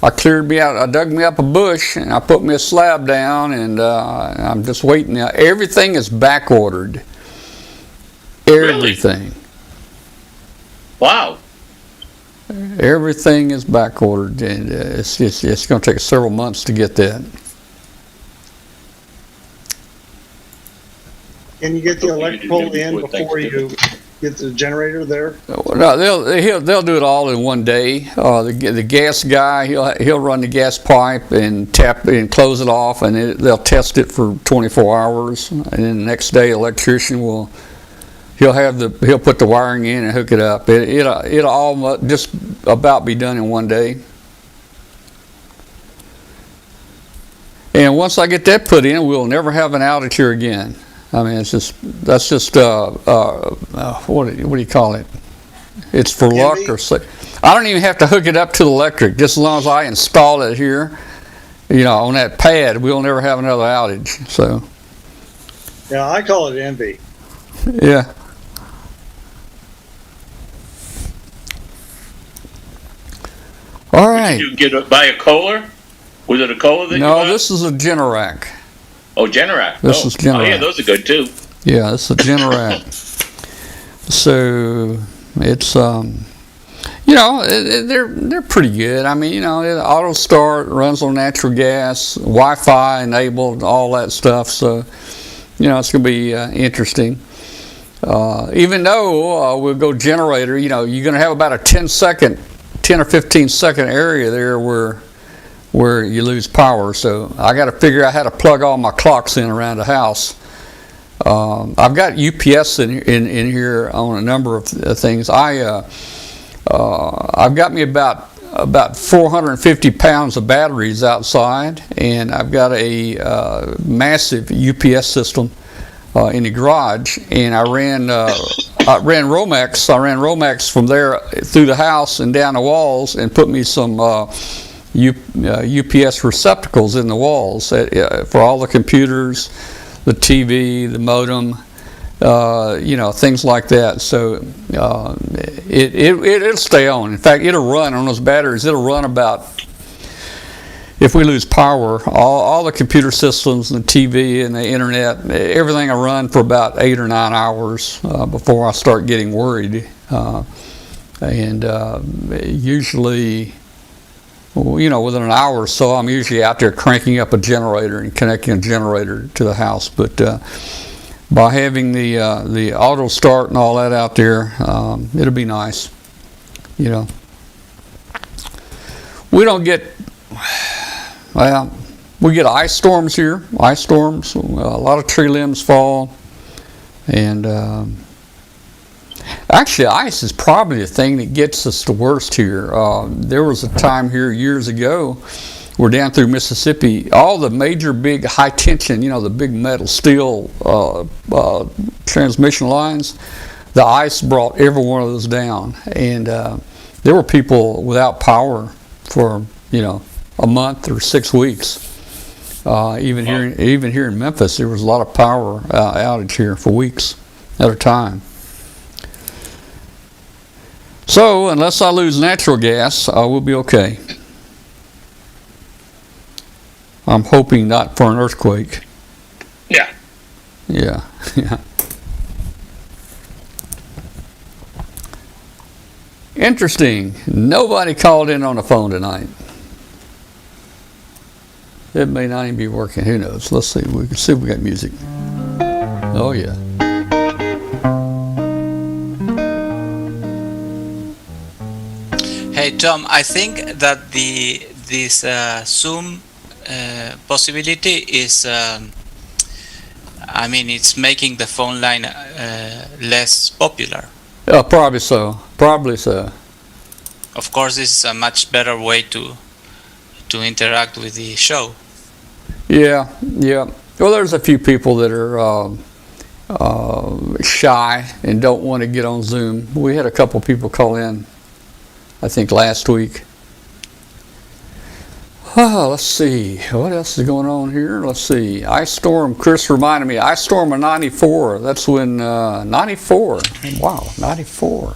I cleared me out. I dug me up a bush, and I put me a slab down, and I'm just waiting. Now, everything is back ordered. Everything. Really? Wow. Everything is back ordered, and it's going to take several months to get that. Can you get the electrical in before you get the generator there? No, they'll do it all in one day. The gas guy, he'll run the gas pipe and tap and close it off, and they'll test it for 24 hours, and then the next day, electrician he'll he'll put the wiring in and hook it up. It'll all just about be done in one day. And once I get that put in, we'll never have an outage here again. I mean, that's just what do you call it? It's for luck or so. I don't even have to hook it up to the electric. Just as long as I install it here, on that pad, we'll never have another outage. So. Yeah, I call it envy. Yeah. All right. Did you buy a Kohler? Was it a Kohler that you bought? No, this is a Generac. Oh, Generac. This is Generac. Oh, yeah, those are good too. Yeah, this is a Generac. So it's they're pretty good. I mean, it auto start, runs on natural gas, Wi-Fi enabled, all that stuff. So it's gonna be interesting. Even though we'll go generator, you're gonna have about a 10 or 15 second area there where you lose power. So I got to figure out how to plug all my clocks in around the house. I've got UPS in here on a number of things. I've got me about 450 pounds of batteries outside, and I've got a massive UPS system in the garage, and I ran Romex. I ran Romex from there through the house and down the walls, and put me some UPS receptacles in the walls for all the computers, the TV, the modem, things like that. So it'll stay on. In fact, it'll run on those batteries. It'll run about, if we lose power, all the computer systems and the TV and the internet, everything I run for about 8 or 9 hours before I start getting worried. Usually, within an hour or so, I'm usually out there cranking up a generator and connecting a generator to the house. But by having the auto start and all that out there, it'll be nice. We don't get, we get ice storms here. Ice storms, a lot of tree limbs fall, and actually, ice is probably the thing that gets us the worst here. There was a time here years ago, we're down through Mississippi, all the major big high tension, the big metal steel transmission lines, the ice brought every one of those down. And there were people without power for, a month or 6 weeks. Even here in Memphis, there was a lot of power outage here for weeks at a time. So, unless I lose natural gas, I will be okay. I'm hoping not for an earthquake. Yeah. Yeah. Interesting. Nobody called in on the phone tonight. It may not even be working. Who knows? Let's see. We can see if we got music. Oh, yeah. Hey Tom, I think that this Zoom possibility is, it's making the phone line less popular. Probably so. Of course, this is a much better way to interact with the show. Yeah. Well, there's a few people that are shy and don't want to get on Zoom. We had a couple people call in, I think, last week. Let's see. What else is going on here? Let's see. Ice storm. Chris reminded me. Ice storm of 94. That's when 94. Wow, 94.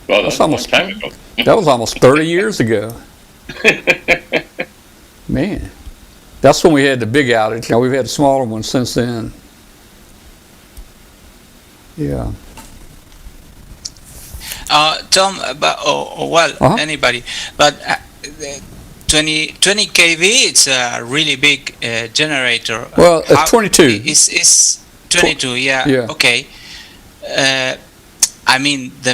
Well, that's almost time ago. That was almost 30 years ago. Man, that's when we had the big outage. We've had smaller ones since then. Yeah. Tom, anybody, but 20 kV, it's a really big generator. Well, it's 22. It's 22, yeah. Okay. The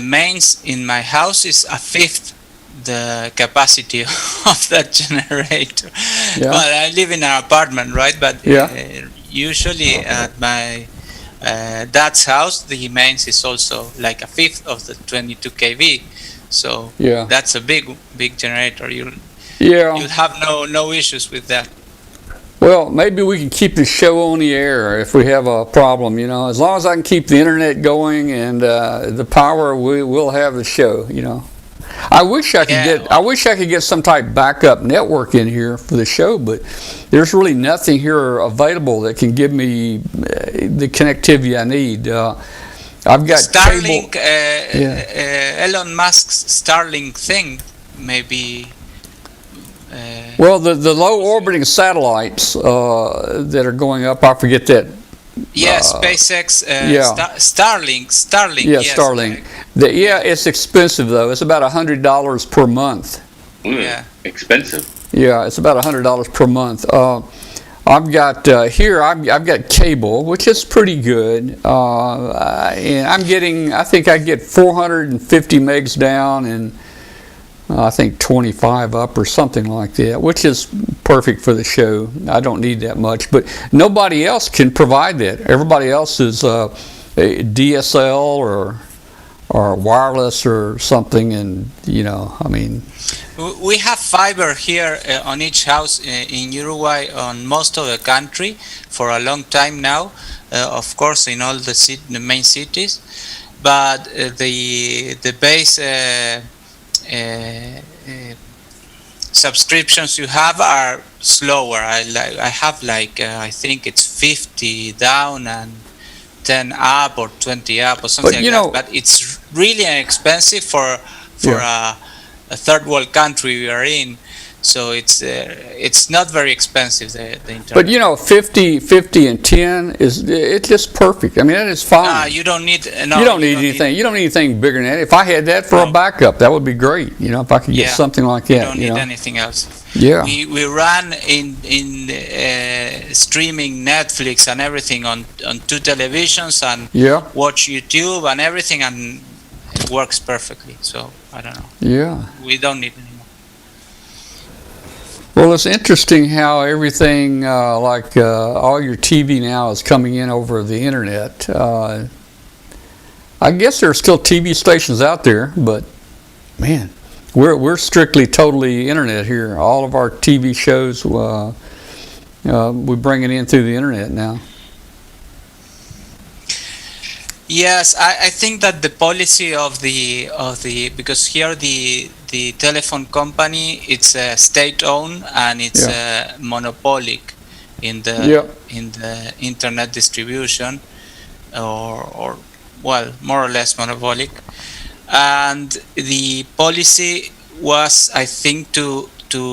mains in my house is a fifth the capacity of that generator. Yeah. Well, I live in an apartment, right? But usually at my Dad's house, the mains is also like a fifth of the 22 kV. So that's a big generator. You'll have no issues with that. Well, maybe we can keep the show on the air if we have a problem, you know. As long as I can keep the internet going and the power, we'll have the show, you know. I wish I could get some type backup network in here for the show, but there's really nothing here available that can give me the connectivity I need. I've got Starlink, Elon Musk's Starlink thing, maybe. Well, the low orbiting satellites that are going up, I forget that. SpaceX, Starlink. Yeah, yes, Starlink. It's expensive though. It's about $100 per month. Expensive. Yeah, it's about $100 per month. I've got I've got cable, which is pretty good, and I think I get 450 megs down and I think 25 up or something like that, which is perfect for the show. I don't need that much, but nobody else can provide that. Everybody else is DSL or wireless or something, and you know, I mean. We have fiber here on each house in Uruguay on most of the country for a long time now. Of course, in all the main cities, but the base subscriptions you have are slower. I have I think it's 50 down and 10 up or 20 up or something like that. But it's really expensive for a third world country we are in. So it's not very expensive, the internet. But you know, 50 and 10 it's just perfect. I mean, that is fine. You don't need anything. You don't need anything bigger than that. If I had that for a backup, that would be great. You know, if I could get something like that. You don't need anything else. Yeah. We run in streaming Netflix and everything on 2 televisions and watch YouTube and everything, and it works perfectly. So I don't know. Yeah. We don't need anymore. Well, it's interesting how everything, all your TV now is coming in over the internet. I guess there are still TV stations out there, but man, we're strictly, totally internet here. All of our TV shows, we bring it in through the internet now. Yes, I think that the policy of the because here the telephone company, it's state-owned and it's monopolic in the internet distribution, or well, more or less monopolic, and the policy was, I think, to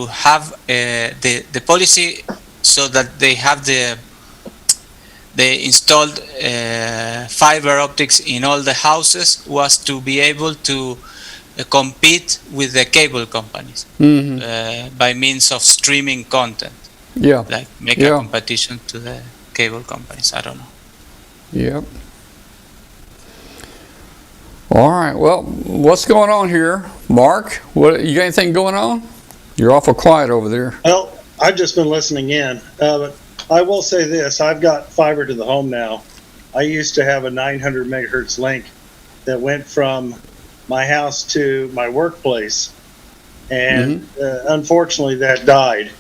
have the policy so that they have they installed fiber optics in all the houses was to be able to compete with the cable companies by means of streaming content. Yeah. Like make a competition to the cable companies. I don't know. Yep. All right. Well, what's going on here, Mark? What you got anything going on? You're awful quiet over there. Well, I've just been listening in, but I will say this: I've got fiber to the home now. I used to have a 900 megahertz link that went from my house to my workplace, and unfortunately that died.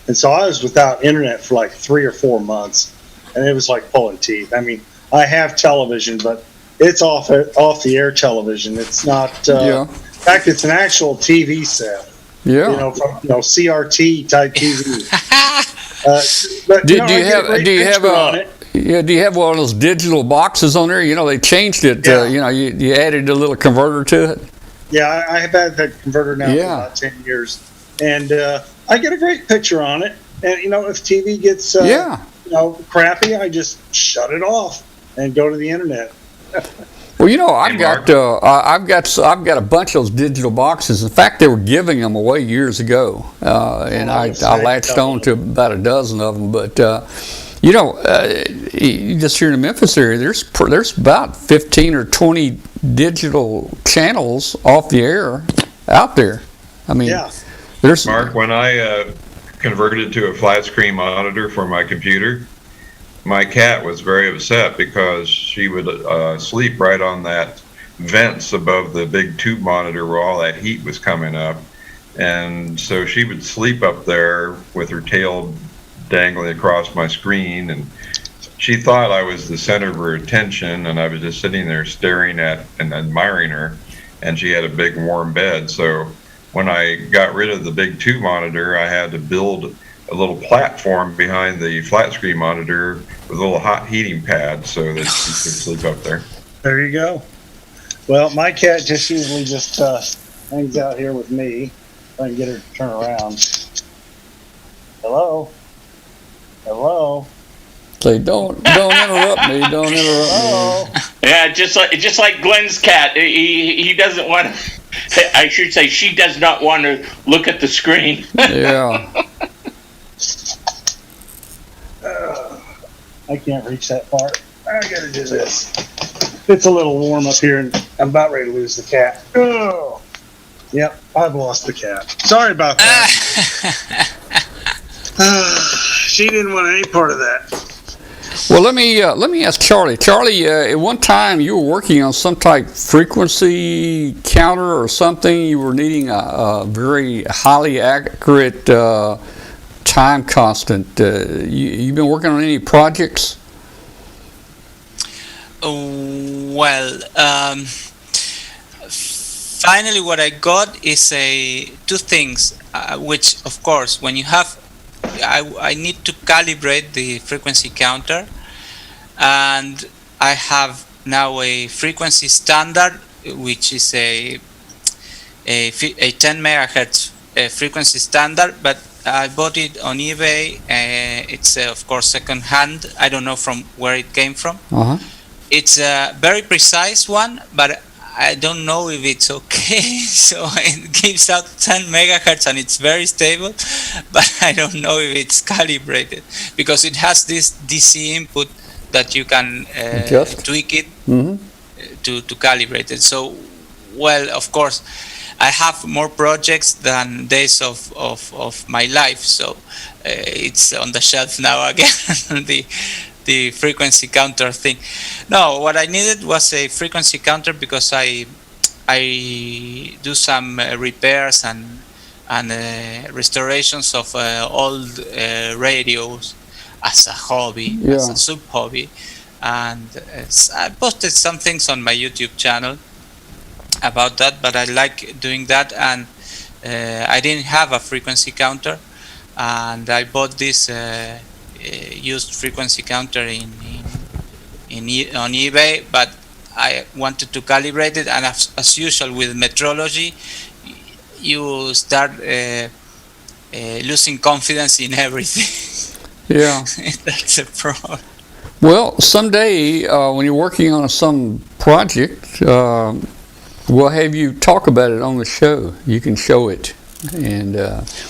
And so I was without internet for like 3 or 4 months, and it was like pulling teeth. I mean, I have television, but it's off the air television. It's not. In fact, it's an actual TV set. Yeah. You know, from CRT type TV. But do you have one of those digital boxes on there? You know, they changed it. You added a little converter to it. Yeah, I have had that converter now for about 10 years, and I get a great picture on it. And you know, if TV gets crappy, I just shut it off and go to the internet. Well, you know, I've got a bunch of those digital boxes. In fact, they were giving them away years ago, and I latched on to about a dozen of them. But you know, just here in the Memphis area, there's about 15 or 20 digital channels off the air out there. I mean, there's Mark. When I converted to a flat screen monitor for my computer, my cat was very upset because she would sleep right on that vents above the big tube monitor where all that heat was coming up. And so she would sleep up there with her tail dangling across my screen, and she thought I was the center of her attention, and I was just sitting there staring at and admiring her, and she had a big warm bed. So when I got rid of the big tube monitor, I had to build a little platform behind the flat screen monitor with a little hot heating pad so that she could sleep up there. There you go. Well, my cat just usually just hangs out here with me. If I can get her to turn around. Hello? Hello? Say, don't interrupt me. Don't interrupt me. Yeah, just like Glenn's cat. He doesn't want. I should say she does not want to look at the screen. Yeah. I can't reach that part. I gotta do this. It's a little warm up here, and I'm about ready to lose the cat. Oh. Yep, I've lost the cat. Sorry about that. She didn't want any part of that. Well, let me ask Charlie. Charlie, at one time you were working on some type frequency counter or something. You were needing a very highly accurate time constant. You been working on any projects? Well, finally, what I got is two things, which, of course, when you have, I need to calibrate the frequency counter, and I have now a frequency standard, which is a 10 megahertz frequency standard, but I bought it on eBay. It's of course second hand. I don't know from where it came from. It's a very precise one, but I don't know if it's okay. So it gives out 10 megahertz and it's very stable, but I don't know if it's calibrated because it has this DC input that you can tweak it to calibrate it. So, well, of course, I have more projects than days of my life, so it's on the shelf now again. The frequency counter thing. No, what I needed was a frequency counter because I do some repairs and restorations of old radios as a hobby, as a sub hobby, and I posted some things on my YouTube channel about that. But I like doing that, and I didn't have a frequency counter, and I bought this. Used frequency counter on eBay, but I wanted to calibrate it, and as usual with metrology, you start losing confidence in everything. Yeah, that's a problem. Well, someday when you're working on some project, we'll have you talk about it on the show. You can show it, and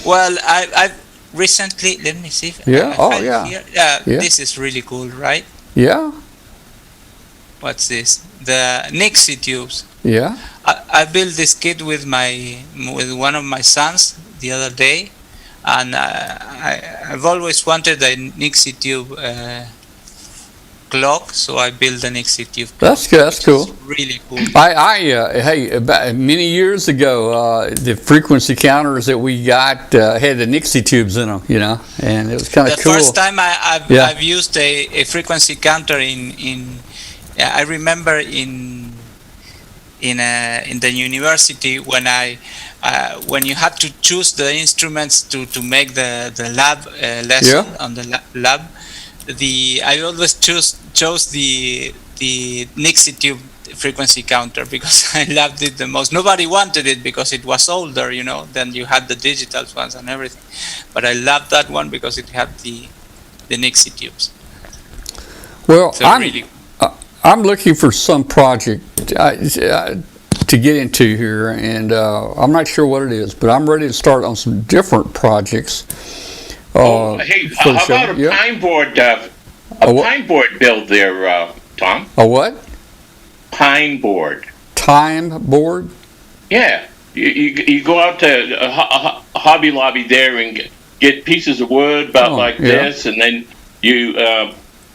well, I've recently, let me see. This is really cool, right? Yeah. What's this? The Nixie tubes. Yeah. I built this kit with one of my sons the other day, and I've always wanted a Nixie tube clock, so I built a Nixie tube clock. That's good. That's cool. Really cool. Hey, about many years ago, the frequency counters that we got had the Nixie tubes in them, and it was kind of cool. The first time I've used a frequency counter I remember in the university when when you had to choose the instruments to make the lab lesson on the lab. I always chose the Nixie tube frequency counter because I loved it the most. Nobody wanted it because it was older, than you had the digital ones and everything. But I loved that one because it had the Nixie tubes. Well, I'm looking for some project to get into here, and I'm not sure what it is, but I'm ready to start on some different projects. Hey, how about a pine board? Pine board build there, Tom. A what? Pine board. Time board? Yeah, you go out to Hobby Lobby there and get pieces of wood about this, and then you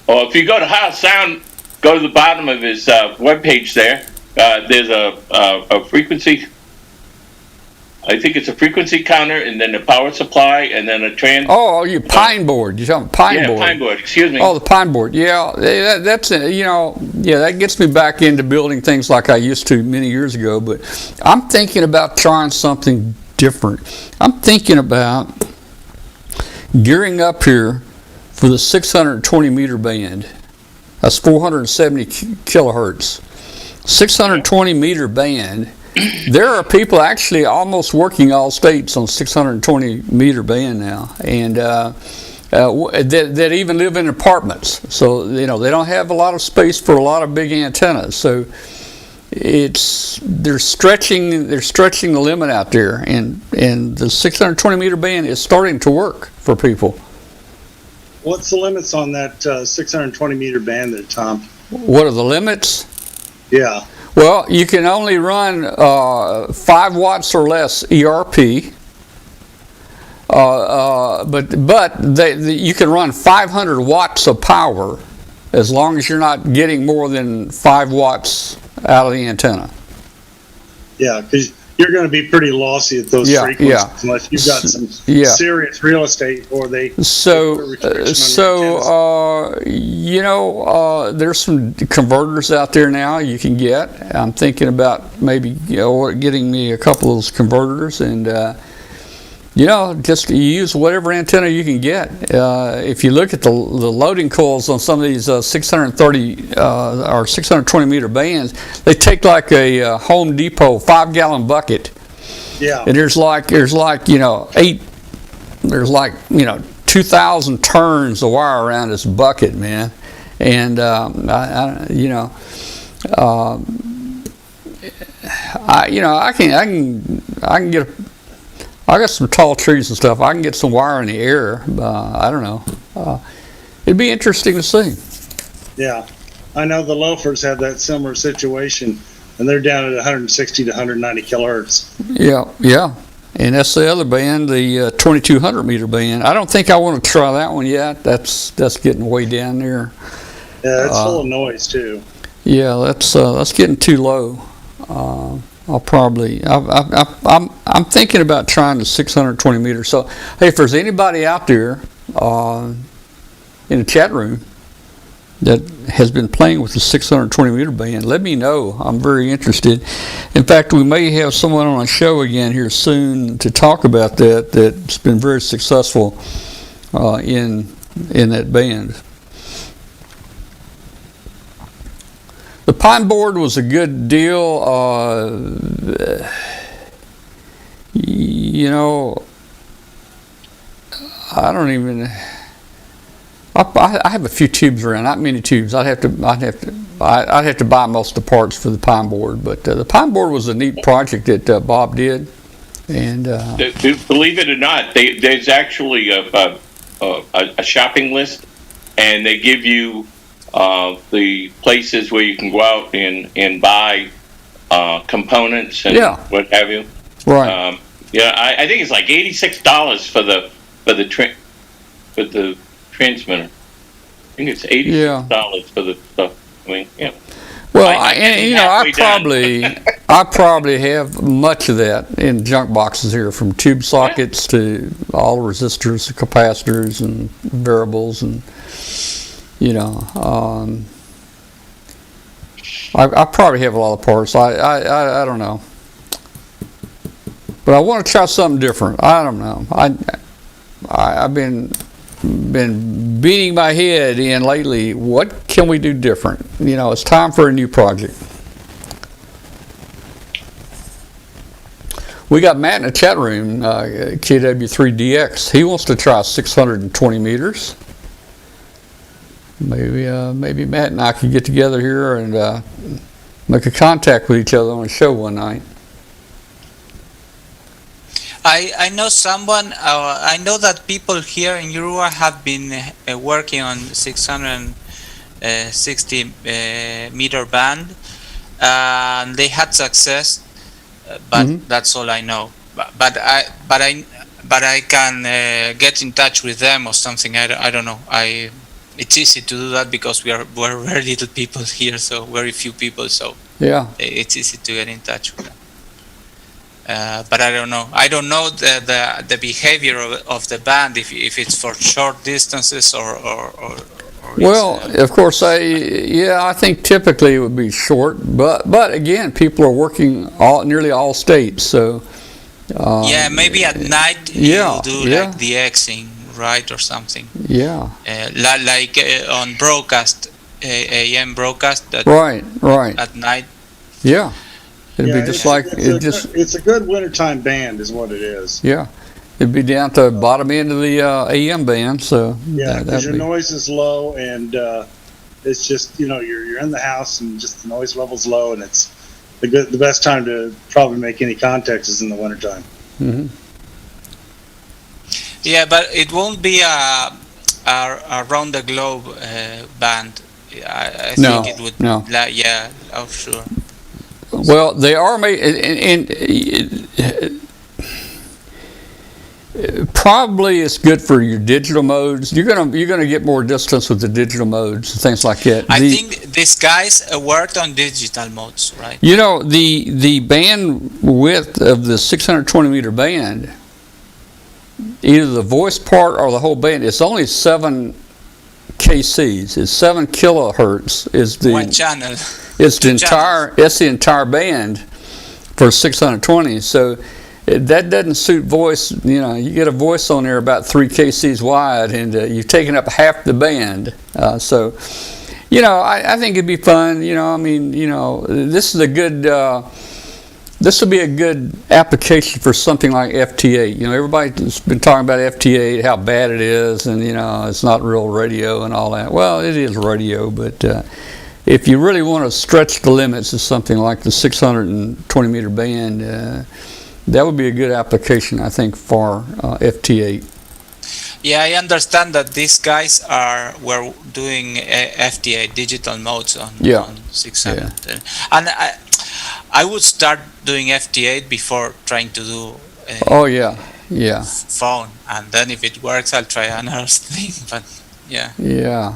or if you go to House Sound, go to the bottom of his webpage there. There's a frequency. I think it's a frequency counter, and then the power supply, and then a trans. Oh, you pine board. You're talking pine board. Yeah, pine board. Excuse me. Oh, the pine board. Yeah, that's that gets me back into building things like I used to many years ago. But I'm thinking about trying something different. I'm thinking about gearing up here for the 620 meter band. That's 470 kilohertz. 620 meter band. There are people actually almost working all states on 620 meter band now, and that even live in apartments. So they don't have a lot of space for a lot of big antennas. So they're stretching the limit out there, and the 620 meter band is starting to work for people. What's the limits on that 620 meter band there, Tom? What are the limits? Yeah. Well, you can only run 5 watts or less ERP, but you can run 500 watts of power as long as you're not getting more than 5 watts out of the antenna. Yeah, because you're going to be pretty lossy at those frequencies unless you've got some serious real estate, or they there's some converters out there now you can get. I'm thinking about maybe getting me a couple of those converters, and just use whatever antenna you can get. If you look at the loading coils on some of these 630 or 620 meter bands, they take like a Home Depot 5-gallon bucket. Yeah. And there's 2,000 turns of wire around this bucket, man. And I can get I got some tall trees and stuff. I can get some wire in the air. I don't know. It'd be interesting to see. Yeah. I know the loafers have that similar situation, and they're down at 160 to 190 kilohertz. Yeah. And that's the other band, the 2,200 meter band. I don't think I want to try that one yet. That's getting way down there. Yeah, it's full of noise too. Yeah, that's getting too low. I'm thinking about trying the 620 meters. So, hey, if there's anybody out there in the chat room that has been playing with the 620 meter band, let me know. I'm very interested. In fact, we may have someone on a show again here soon to talk about that's been very successful in that band. The pine board was a good deal. I don't even. I have a few tubes around, not many tubes. I'd have to buy most of the parts for the pine board. But the pine board was a neat project that Bob did, and believe it or not, there's actually a shopping list, and they give you the places where you can go out and buy components and what have you. Right. I think it's like $86 for the transmitter. I think it's $86 for the stuff. I mean, yeah. Well, I probably have much of that in junk boxes here, from tube sockets to all the resistors, capacitors, and variables, and I probably have a lot of parts. I don't know, but I want to try something different. I don't know. I've been beating my head in lately. What can we do different? It's time for a new project. We got Matt in the chat room, KW3DX. He wants to try 620 meters. Maybe Matt and I could get together here and make a contact with each other on a show one night. I know someone. I know that people here in Uruguay have been working on 660 meter band, and they had success. But that's all I know. But I can get in touch with them or something. I don't know. it's easy to do that because we're very little people here, so very few people, so yeah, it's easy to get in touch with them. But I don't know. I don't know the behavior of the band, if it's for short distances or well, of course, I think typically it would be short, but again, people are working nearly all states, so. Yeah, maybe at night you do like the Xing, right, or something. Yeah. Like on broadcast, AM broadcast. Right. At night. Yeah. It'd be just like it's a good wintertime band, is what it is. Yeah. It'd be down to the bottom end of the AM band, so. Yeah, because your noise is low, and it's just, you're in the house and just the noise level's low, and it's the best time to probably make any contacts is in the wintertime. Mm-hmm. Yeah, but it won't be a around the globe band. I think it would. No. Yeah, oh sure. Well, they are made, and probably it's good for your digital modes. You're gonna get more distance with the digital modes and things like that. I think these guys worked on digital modes, right? The bandwidth of the 620 meter band, either the voice part or the whole band, it's only 7 kcs. It's 7 kilohertz. Is the one channel? It's the entire band for 620. So that doesn't suit voice. You get a voice on there about 3 kcs wide, and you've taken up half the band. So, I think it'd be fun. This is a good. This would be a good application for something like FT8. Everybody's been talking about FT8, how bad it is, and it's not real radio and all that. Well, it is radio, but if you really want to stretch the limits of something like the 620 meter band, that would be a good application, I think, for FT8. Yeah, I understand that these guys were doing FT8 digital modes on 600, yeah. And I would start doing FT8 before trying to do. Phone, and then if it works, I'll try another thing. But yeah. Yeah.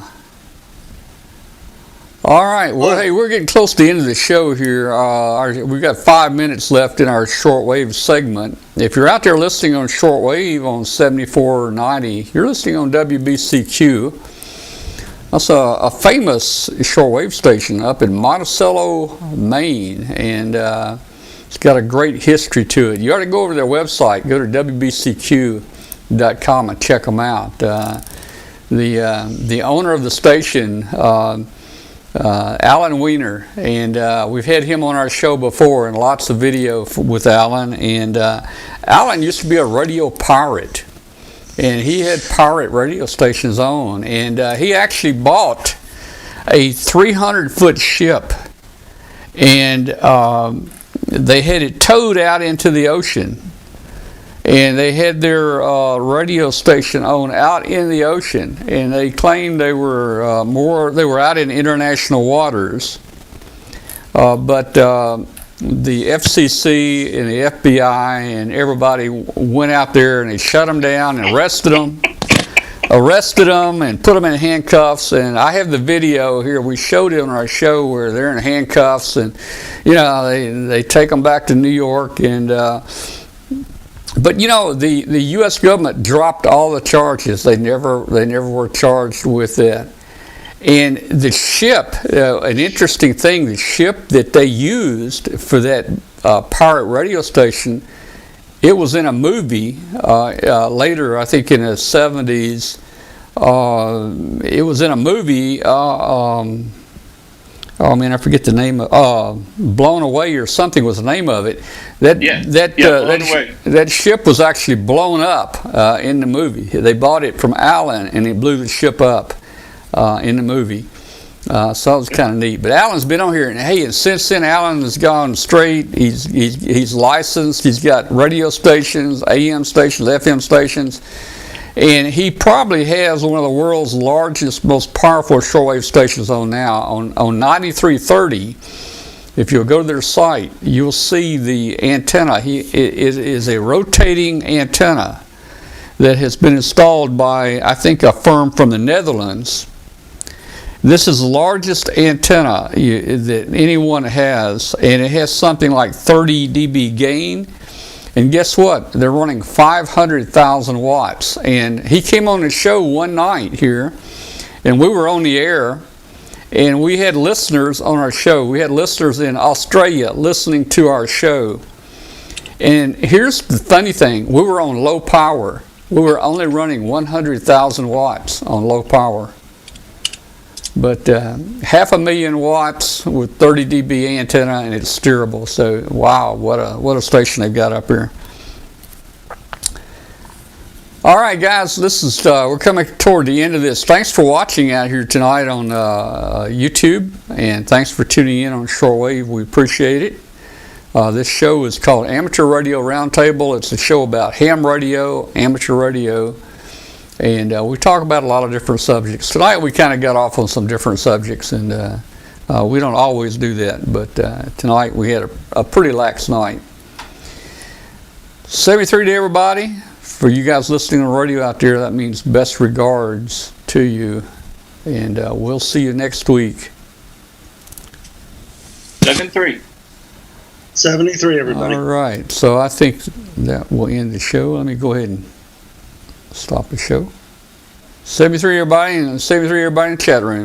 All right. Well, hey, we're getting close to the end of the show here. We've got 5 minutes left in our shortwave segment. If you're out there listening on shortwave on 7490, you're listening on WBCQ. That's a famous shortwave station up in Monticello, Maine, and it's got a great history to it. You ought to go over to their website, go to WBCQ.com and check them out. The owner of the station, Alan Wiener, and we've had him on our show before, and lots of video with Alan. And Alan used to be a radio pirate, and he had pirate radio stations on, and he actually bought a 300-foot ship, and they had it towed out into the ocean, and they had their radio station on out in the ocean, and they claimed they were out in international waters, but the FCC and the FBI and everybody went out there and they shut them down and arrested them and put them in handcuffs. And I have the video here. We showed it on our show where they're in handcuffs, and they take them back to New York. And but the U.S. government dropped all the charges. They never were charged with that. And the ship, an interesting thing, the ship that they used for that pirate radio station, it was in a movie later, I think in the 70s. It was in a movie, I forget the name of Blown Away or something was the name of it. That ship was actually blown up in the movie. They bought it from Allen, and he blew the ship up in the movie. So it was kind of neat. But Alan's been on here, and since then Alan has gone straight. He's licensed. He's got radio stations, AM stations, FM stations, and he probably has one of the world's largest, most powerful shortwave stations on now. On 9330, if you'll go to their site, you'll see the antenna. It is a rotating antenna that has been installed by, I think, a firm from the Netherlands. This is the largest antenna that anyone has, and it has something like 30 dB gain. And guess what? They're running 500,000 watts. And he came on the show one night here, and we were on the air, and we had listeners on our show. We had listeners in Australia listening to our show. And here's the funny thing. We were on low power. We were only running 100,000 watts on low power. But 500,000 watts with 30 dB antenna, and it's steerable. So wow, what a station they've got up here. All right, guys, this is we're coming toward the end of this. Thanks for watching out here tonight on YouTube, and thanks for tuning in on shortwave. We appreciate it. This show is called Amateur Radio Roundtable. It's a show about ham radio, amateur radio. And we talk about a lot of different subjects. Tonight we kind of got off on some different subjects, and we don't always do that, but tonight we had a pretty lax night. 73 to everybody. For you guys listening on the radio out there, that means best regards to you, and we'll see you next week. 73. 73, everybody. All right, so I think that will end the show. Let me go ahead and stop the show. 73 everybody, and 73 everybody in the chat room.